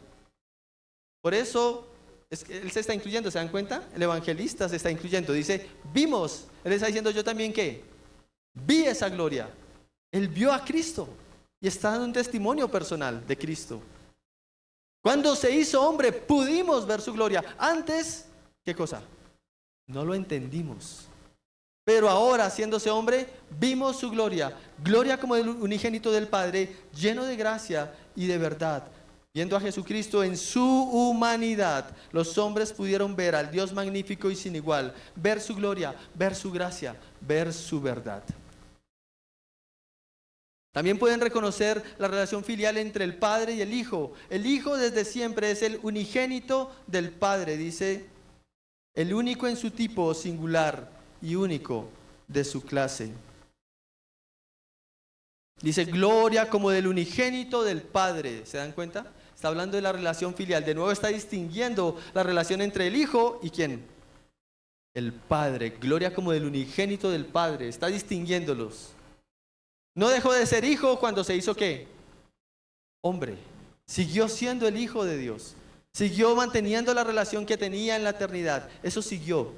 Por eso es que él se está incluyendo, ¿se dan cuenta? El evangelista se está incluyendo. Dice, vimos. Él está diciendo, yo también, ¿qué? Vi esa gloria. Él vio a Cristo y está dando un testimonio personal de Cristo. Cuando se hizo hombre, pudimos ver su gloria. Antes, ¿qué cosa? No lo entendimos. Pero ahora, haciéndose hombre, vimos su gloria. Gloria como del unigénito del Padre, lleno de gracia y de verdad. Viendo a Jesucristo en su humanidad, los hombres pudieron ver al Dios magnífico y sin igual, ver su gloria, ver su gracia, ver su verdad. También pueden reconocer la relación filial entre el Padre y el Hijo. El Hijo desde siempre es el unigénito del Padre, dice, el único en su tipo singular y único de su clase. Dice, gloria como del unigénito del Padre. ¿Se dan cuenta? Está hablando de la relación filial. De nuevo está distinguiendo la relación entre el Hijo y ¿quién? El Padre. Gloria como del unigénito del Padre. Está distinguiéndolos. No dejó de ser hijo cuando se hizo ¿qué? Hombre. Siguió siendo el Hijo de Dios. Siguió manteniendo la relación que tenía en la eternidad. Eso siguió.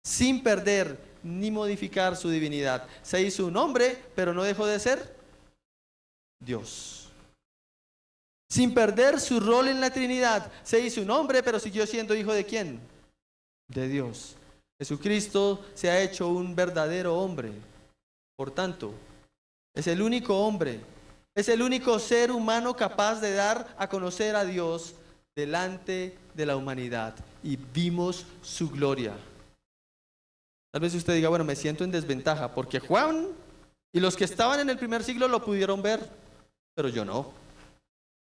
Sin perder ni modificar su divinidad. Se hizo un hombre, pero no dejó de ser Dios. Sin perder su rol en la Trinidad. Se hizo un hombre, pero siguió siendo hijo de ¿quién? De Dios. Jesucristo se ha hecho un verdadero hombre. Por tanto, es el único hombre, es el único ser humano capaz de dar a conocer a Dios delante de la humanidad. Y vimos su gloria. Tal vez usted diga, bueno, me siento en desventaja, porque Juan y los que estaban en el primer siglo lo pudieron ver, pero yo no.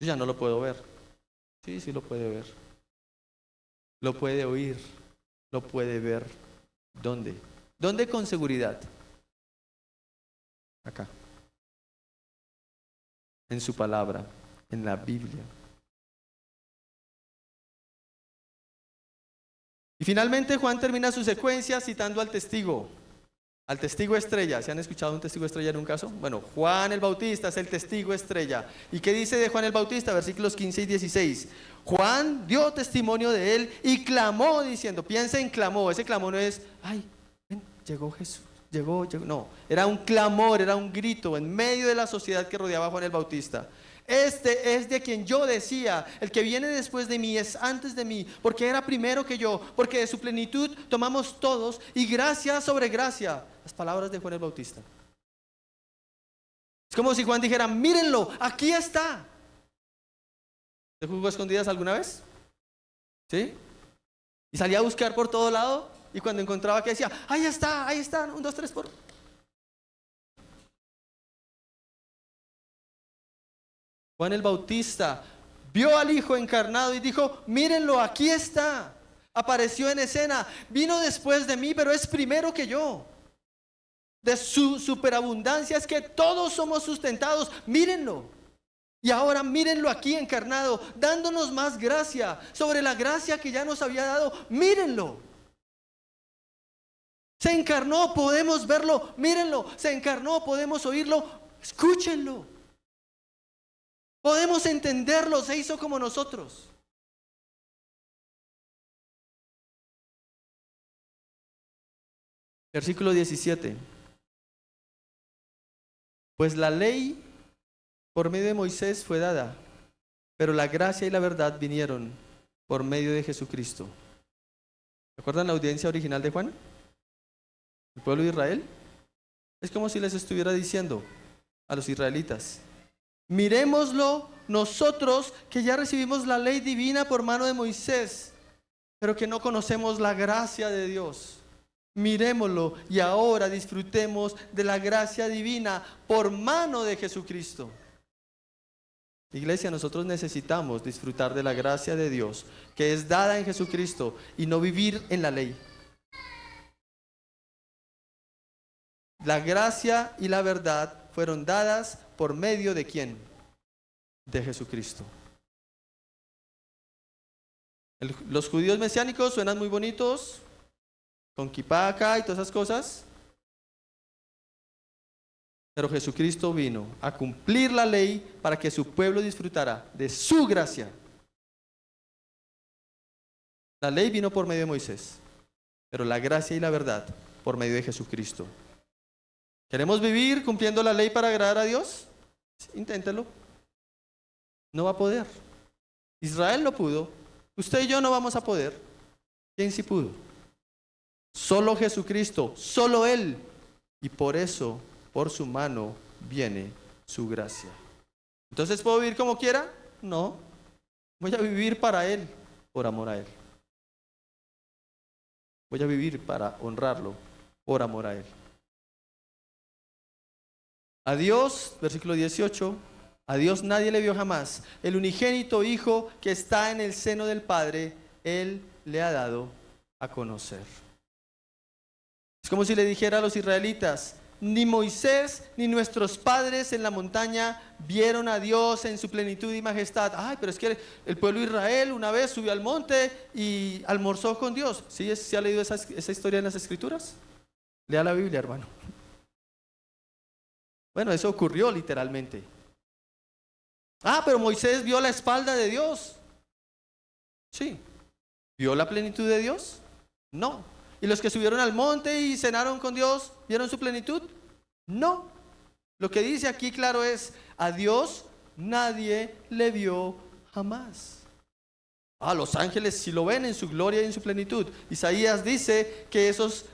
Yo ya no lo puedo ver. Sí, sí lo puede ver. Lo puede oír, lo puede ver. ¿Dónde? ¿Dónde con seguridad? Acá. En su palabra, en la Biblia. Y finalmente Juan termina su secuencia citando al testigo estrella. ¿Se han escuchado un testigo estrella en un caso? Bueno, Juan el Bautista es el testigo estrella. ¿Y qué dice de Juan el Bautista? Versículos 15 y 16. Juan dio testimonio de él y clamó diciendo, piensa en clamó, ese clamor no es, ay, ven, llegó Jesús, llegó, no, era un clamor, era un grito en medio de la sociedad que rodeaba a Juan el Bautista. Este es de quien yo decía, el que viene después de mí es antes de mí, porque era primero que yo, porque de su plenitud tomamos todos y gracia sobre gracia. Las palabras de Juan el Bautista. Es como si Juan dijera, mírenlo, aquí está. ¿Se jugó a escondidas alguna vez? ¿Sí? Y salía a buscar por todo lado y cuando encontraba que decía, ahí está, 1, 2, 3, por... Juan el Bautista vio al Hijo encarnado y dijo, mírenlo, aquí está. Apareció en escena, vino después de mí, pero es primero que yo. De su superabundancia es que todos somos sustentados, mírenlo. Y ahora mírenlo aquí encarnado, dándonos más gracia sobre la gracia que ya nos había dado, mírenlo. Se encarnó, podemos verlo, mírenlo. Se encarnó, podemos oírlo, escúchenlo. Podemos entenderlo, se hizo como nosotros. Versículo 17. Pues la ley por medio de Moisés fue dada, pero la gracia y la verdad vinieron por medio de Jesucristo. ¿Recuerdan la audiencia original de Juan? ¿El pueblo de Israel? Es como si les estuviera diciendo a los israelitas, miremoslo nosotros que ya recibimos la ley divina por mano de Moisés, pero que no conocemos la gracia de Dios. Miremoslo y ahora disfrutemos de la gracia divina por mano de Jesucristo. Iglesia, nosotros necesitamos disfrutar de la gracia de Dios que es dada en Jesucristo y no vivir en la ley. La gracia y la verdad fueron dadas por medio de ¿quién? De Jesucristo. Los judíos mesiánicos suenan muy bonitos, con kipá acá y todas esas cosas. Pero Jesucristo vino a cumplir la ley para que su pueblo disfrutara de su gracia. La ley vino por medio de Moisés, pero la gracia y la verdad por medio de Jesucristo. ¿Queremos vivir cumpliendo la ley para agradar a Dios? Inténtelo. No va a poder. Israel no pudo. Usted y yo no vamos a poder. ¿Quién sí pudo? Solo Jesucristo, solo Él. Y por eso, por su mano, viene su gracia. Entonces, ¿puedo vivir como quiera? No. Voy a vivir para Él, por amor a Él. Voy a vivir para honrarlo, por amor a Él. A Dios, versículo 18, a Dios nadie le vio jamás. El unigénito Hijo que está en el seno del Padre, Él le ha dado a conocer. Es como si le dijera a los israelitas, ni Moisés ni nuestros padres en la montaña vieron a Dios en su plenitud y majestad. Ay, pero es que el pueblo de Israel una vez subió al monte y almorzó con Dios. ¿Sí ha leído esa historia en las Escrituras? Lea la Biblia, hermano. Bueno, eso ocurrió literalmente. Ah, pero Moisés vio la espalda de Dios. Sí. ¿Vio la plenitud de Dios? No. ¿Y los que subieron al monte y cenaron con Dios, vieron su plenitud? No. Lo que dice aquí claro es, a Dios nadie le vio jamás. Ah, los ángeles sí lo ven en su gloria y en su plenitud. Isaías dice que esos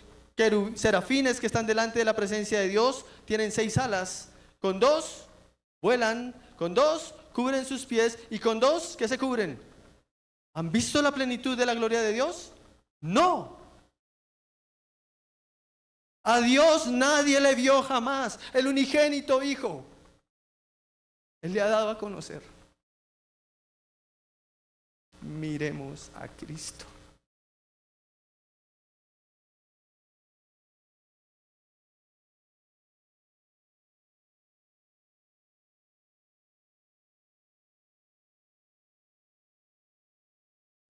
serafines que están delante de la presencia de Dios tienen 6 alas. Con 2 vuelan, con 2 cubren sus pies y con 2, ¿qué se cubren? ¿Han visto la plenitud de la gloria de Dios? No. A Dios nadie le vio jamás. El unigénito Hijo. Él le ha dado a conocer. Miremos a Cristo.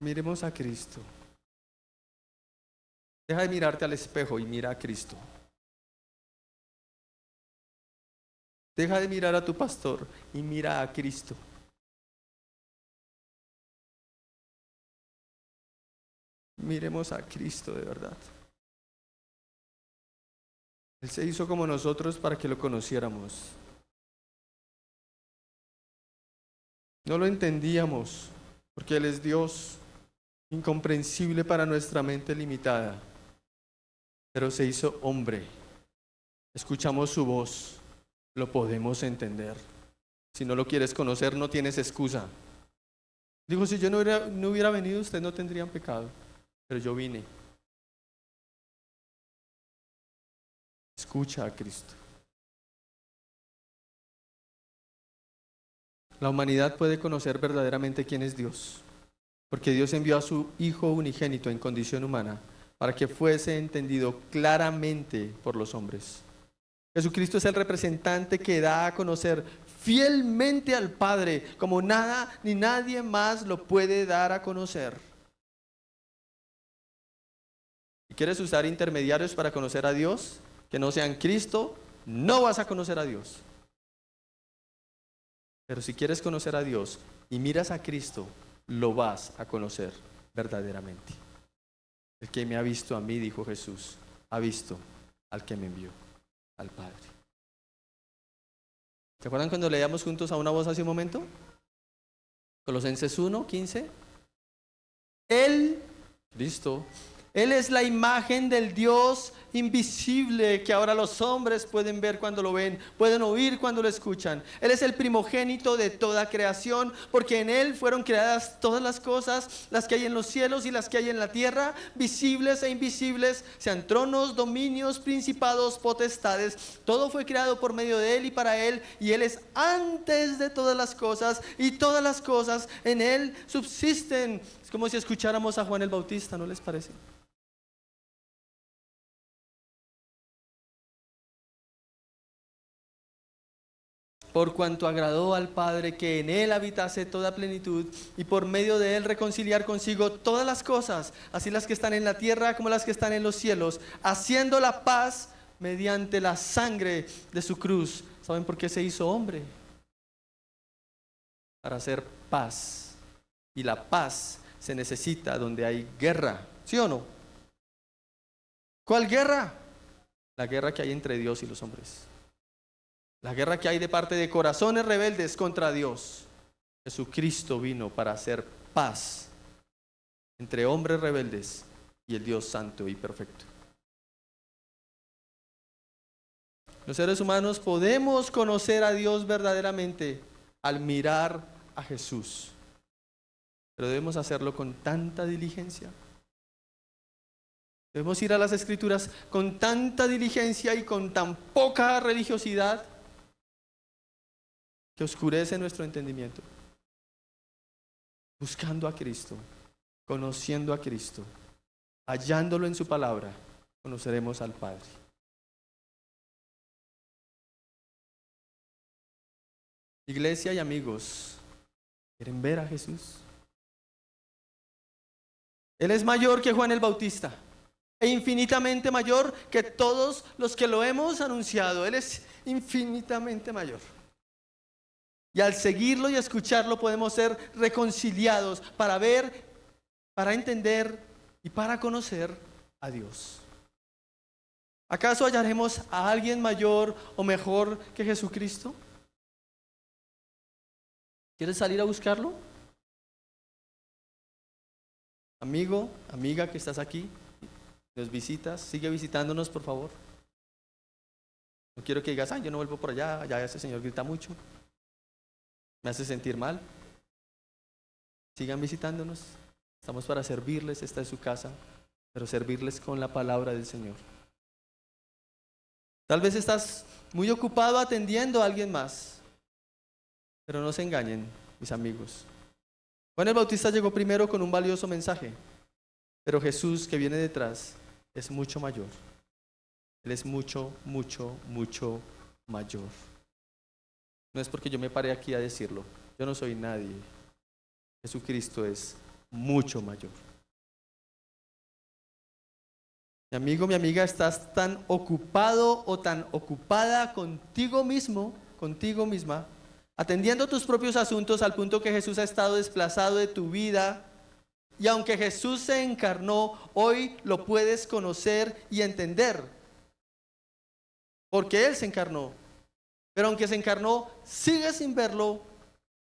Miremos a Cristo. Deja de mirarte al espejo y mira a Cristo. Deja de mirar a tu pastor y mira a Cristo. Miremos a Cristo de verdad. Él se hizo como nosotros para que lo conociéramos. No lo entendíamos porque Él es Dios, incomprensible para nuestra mente limitada. Pero se hizo hombre. Escuchamos su voz, lo podemos entender. Si no lo quieres conocer, no tienes excusa. Dijo, si yo no hubiera venido, ustedes no tendrían pecado. Pero yo vine. Escucha a Cristo. La humanidad puede conocer verdaderamente quién es Dios, porque Dios envió a su Hijo unigénito en condición humana para que fuese entendido claramente por los hombres. Jesucristo es el representante que da a conocer fielmente al Padre, como nada ni nadie más lo puede dar a conocer. Si quieres usar intermediarios para conocer a Dios, que no sean Cristo, no vas a conocer a Dios. Pero si quieres conocer a Dios y miras a Cristo, lo vas a conocer verdaderamente. El que me ha visto a mí, dijo Jesús, ha visto al que me envió, al Padre. ¿Se acuerdan cuando leíamos juntos a una voz hace un momento? Colosenses 1:15. Él, Cristo, Él es la imagen del Dios invisible que ahora los hombres pueden ver cuando lo ven, pueden oír cuando lo escuchan. Él es el primogénito de toda creación, porque en Él fueron creadas todas las cosas, las que hay en los cielos y las que hay en la tierra, visibles e invisibles, sean tronos, dominios, principados, potestades. Todo fue creado por medio de Él y para Él, y Él es antes de todas las cosas, y todas las cosas en Él subsisten. Es como si escucháramos a Juan el Bautista, ¿no les parece? por cuanto agradó al Padre que en él habitase toda plenitud y por medio de él reconciliar consigo todas las cosas, así las que están en la tierra como las que están en los cielos, haciendo la paz mediante la sangre de su cruz. ¿Saben por qué se hizo hombre? Para hacer paz. Y la paz se necesita donde hay guerra, ¿sí o no? ¿Cuál guerra? La guerra que hay entre Dios y los hombres. La guerra que hay de parte de corazones rebeldes contra Dios. Jesucristo vino para hacer paz entre hombres rebeldes y el Dios santo y perfecto. Los seres humanos podemos conocer a Dios verdaderamente al mirar a Jesús, pero debemos hacerlo con tanta diligencia. Debemos ir a las Escrituras con tanta diligencia y con tan poca religiosidad que oscurece nuestro entendimiento. Buscando a Cristo, conociendo a Cristo, hallándolo en su palabra, conoceremos al Padre. Iglesia y amigos, ¿quieren ver a Jesús? Él es mayor que Juan el Bautista e infinitamente mayor que todos los que lo hemos anunciado. Él es infinitamente mayor. Y al seguirlo y escucharlo podemos ser reconciliados para ver, para entender y para conocer a Dios. ¿Acaso hallaremos a alguien mayor o mejor que Jesucristo? ¿Quieres salir a buscarlo? Amigo, amiga que estás aquí, nos visitas, sigue visitándonos por favor. No quiero que digas, yo no vuelvo por allá, ya ese señor grita mucho, me hace sentir mal. Sigan visitándonos, estamos para servirles, esta es su casa, pero servirles con la palabra del Señor. Tal vez estás muy ocupado atendiendo a alguien más, pero no se engañen, mis amigos. Juan el Bautista llegó primero con un valioso mensaje, pero Jesús que viene detrás es mucho mayor. Él es mucho, mucho, mucho mayor. No es porque yo me pare aquí a decirlo. Yo no soy nadie. Jesucristo es mucho mayor. Mi amigo, mi amiga, estás tan ocupado o tan ocupada contigo mismo, contigo misma, atendiendo tus propios asuntos al punto que Jesús ha estado desplazado de tu vida. Y aunque Jesús se encarnó, hoy lo puedes conocer y entender. Porque Él se encarnó. Pero aunque se encarnó, sigues sin verlo,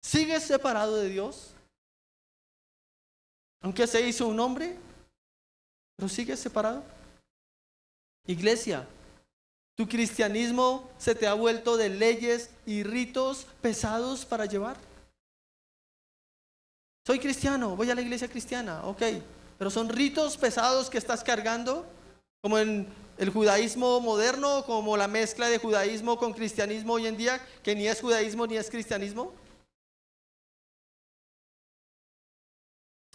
sigues separado de Dios. Aunque se hizo un hombre, pero sigues separado. Iglesia, ¿tu cristianismo se te ha vuelto de leyes y ritos pesados para llevar? Soy cristiano, voy a la iglesia cristiana, ok, pero son ritos pesados que estás cargando, como en el judaísmo moderno, como la mezcla de judaísmo con cristianismo hoy en día, que ni es judaísmo ni es cristianismo.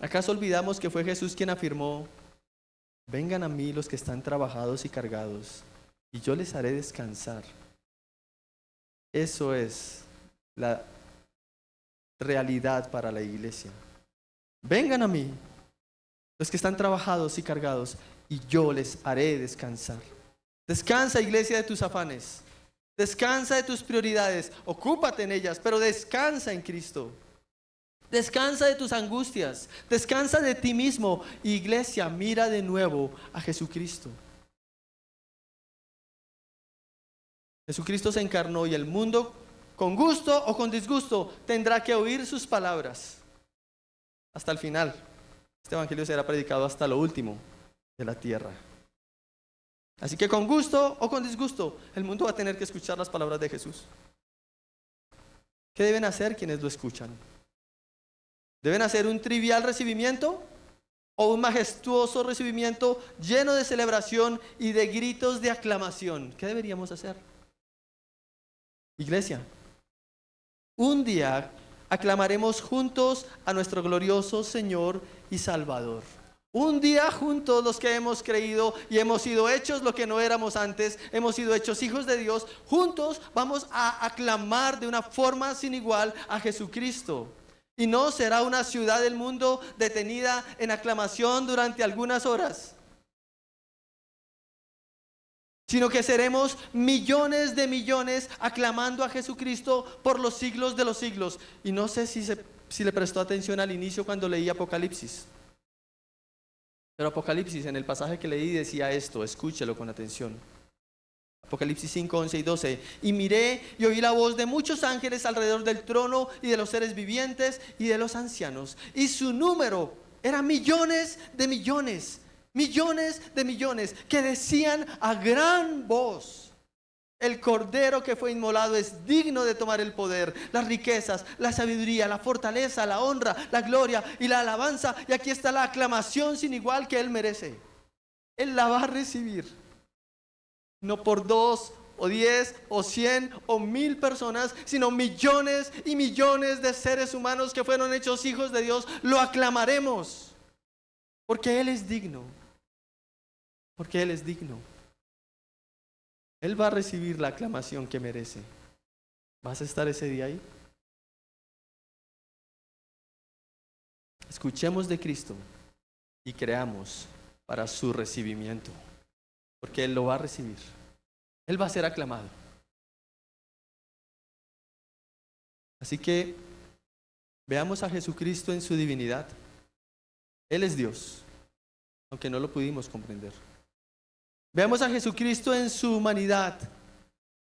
¿Acaso olvidamos que fue Jesús quien afirmó: vengan a mí los que están trabajados y cargados, y yo les haré descansar? Eso es la realidad para la iglesia. Vengan a mí los que están trabajados y cargados, y yo les haré descansar. Descansa, iglesia, de tus afanes. Descansa de tus prioridades. Ocúpate en ellas, pero descansa en Cristo. Descansa de tus angustias. Descansa de ti mismo. Iglesia, mira de nuevo a Jesucristo. Jesucristo se encarnó y el mundo, con gusto o con disgusto, tendrá que oír sus palabras hasta el final. Este evangelio será predicado hasta lo último de la tierra. Así que con gusto o con disgusto, el mundo va a tener que escuchar las palabras de Jesús. ¿Qué deben hacer quienes lo escuchan? ¿Deben hacer un trivial recibimiento o un majestuoso recibimiento lleno de celebración y de gritos de aclamación? ¿Qué deberíamos hacer? Iglesia, un día aclamaremos juntos a nuestro glorioso Señor y Salvador. Un día juntos los que hemos creído y hemos sido hechos lo que no éramos antes, hemos sido hechos hijos de Dios, juntos vamos a aclamar de una forma sin igual a Jesucristo. Y no será una ciudad del mundo detenida en aclamación durante algunas horas, sino que seremos millones de millones aclamando a Jesucristo por los siglos de los siglos. Y no sé si le prestó atención al inicio cuando leí Apocalipsis. Pero Apocalipsis, en el pasaje que leí, decía esto, escúchelo con atención. Apocalipsis 5, 11 y 12. Y miré y oí la voz de muchos ángeles alrededor del trono y de los seres vivientes y de los ancianos. Y su número era millones de millones, millones de millones, que decían a gran voz: el Cordero que fue inmolado es digno de tomar el poder, las riquezas, la sabiduría, la fortaleza, la honra, la gloria y la alabanza. Y aquí está la aclamación sin igual que Él merece. Él la va a recibir. No por 2 o 10 o 100 o 1000 personas, sino millones y millones de seres humanos que fueron hechos hijos de Dios. Lo aclamaremos. Porque Él es digno. Porque Él es digno. Él va a recibir la aclamación que merece. ¿Vas a estar ese día ahí? Escuchemos de Cristo y creamos para su recibimiento, porque Él lo va a recibir. Él va a ser aclamado. Así que veamos a Jesucristo en su divinidad. Él es Dios, aunque no lo pudimos comprender. Veamos a Jesucristo en su humanidad,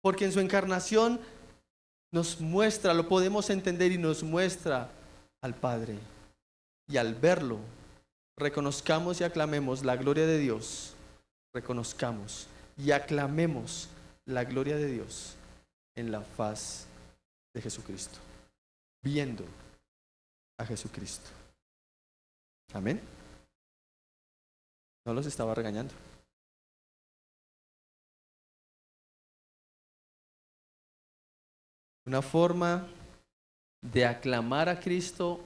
porque en su encarnación nos muestra, lo podemos entender y nos muestra al Padre. Y al verlo, reconozcamos y aclamemos la gloria de Dios. Reconozcamos y aclamemos la gloria de Dios en la faz de Jesucristo, viendo a Jesucristo. Amén. No los estaba regañando. Una forma de aclamar a Cristo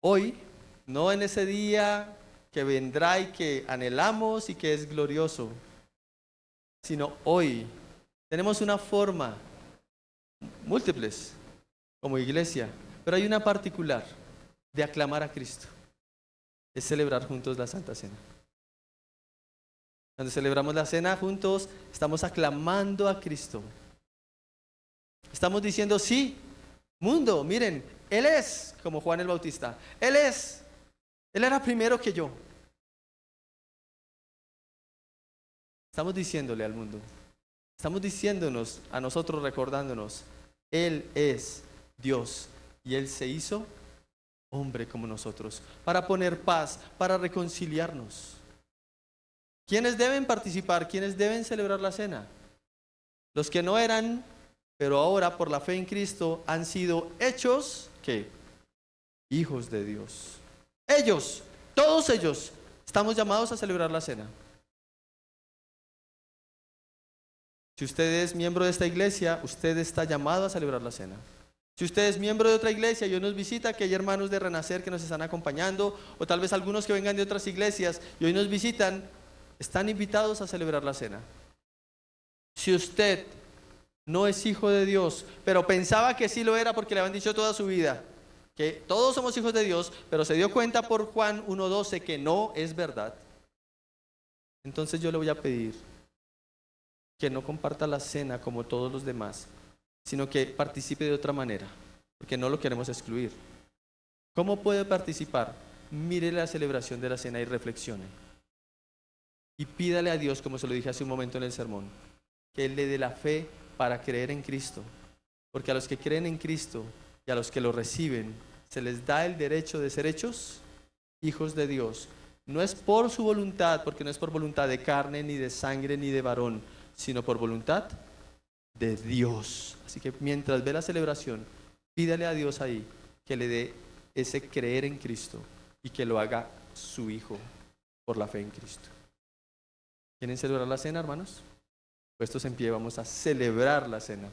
hoy, no en ese día que vendrá y que anhelamos y que es glorioso, sino hoy. Tenemos una forma, múltiples, como iglesia, pero hay una particular de aclamar a Cristo. Es celebrar juntos la Santa Cena. Cuando celebramos la cena juntos, estamos aclamando a Cristo. Estamos diciendo: sí, mundo, miren, Él es como Juan el Bautista. Él era primero que yo. Estamos diciéndole al mundo, estamos diciéndonos a nosotros, recordándonos: Él es Dios y Él se hizo hombre como nosotros, para poner paz, para reconciliarnos. ¿Quiénes deben participar? ¿Quiénes deben celebrar la cena? Los que no eran, pero ahora por la fe en Cristo han sido hechos, ¿qué? Hijos de Dios. Ellos, todos ellos, estamos llamados a celebrar la cena. Si usted es miembro de esta iglesia, usted está llamado a celebrar la cena. Si usted es miembro de otra iglesia y hoy nos visita, que hay hermanos de Renacer que nos están acompañando, o tal vez algunos que vengan de otras iglesias y hoy nos visitan, están invitados a celebrar la cena. Si usted no es hijo de Dios, pero pensaba que sí lo era porque le habían dicho toda su vida que todos somos hijos de Dios, pero se dio cuenta por Juan 1:12 que no es verdad, entonces yo le voy a pedir que no comparta la cena como todos los demás, sino que participe de otra manera, porque no lo queremos excluir. ¿Cómo puede participar? Mire la celebración de la cena y reflexione. Y pídale a Dios, como se lo dije hace un momento en el sermón, que Él le dé la fe para creer en Cristo, porque a los que creen en Cristo y a los que lo reciben se les da el derecho de ser hechos hijos de Dios. No es por su voluntad, porque no es por voluntad de carne, ni de sangre, ni de varón, sino por voluntad de Dios. Así que mientras ve la celebración, pídale a Dios ahí que le dé ese creer en Cristo y que lo haga su hijo por la fe en Cristo. ¿Quieren celebrar la cena, hermanos? Puestos en pie, vamos a celebrar la cena.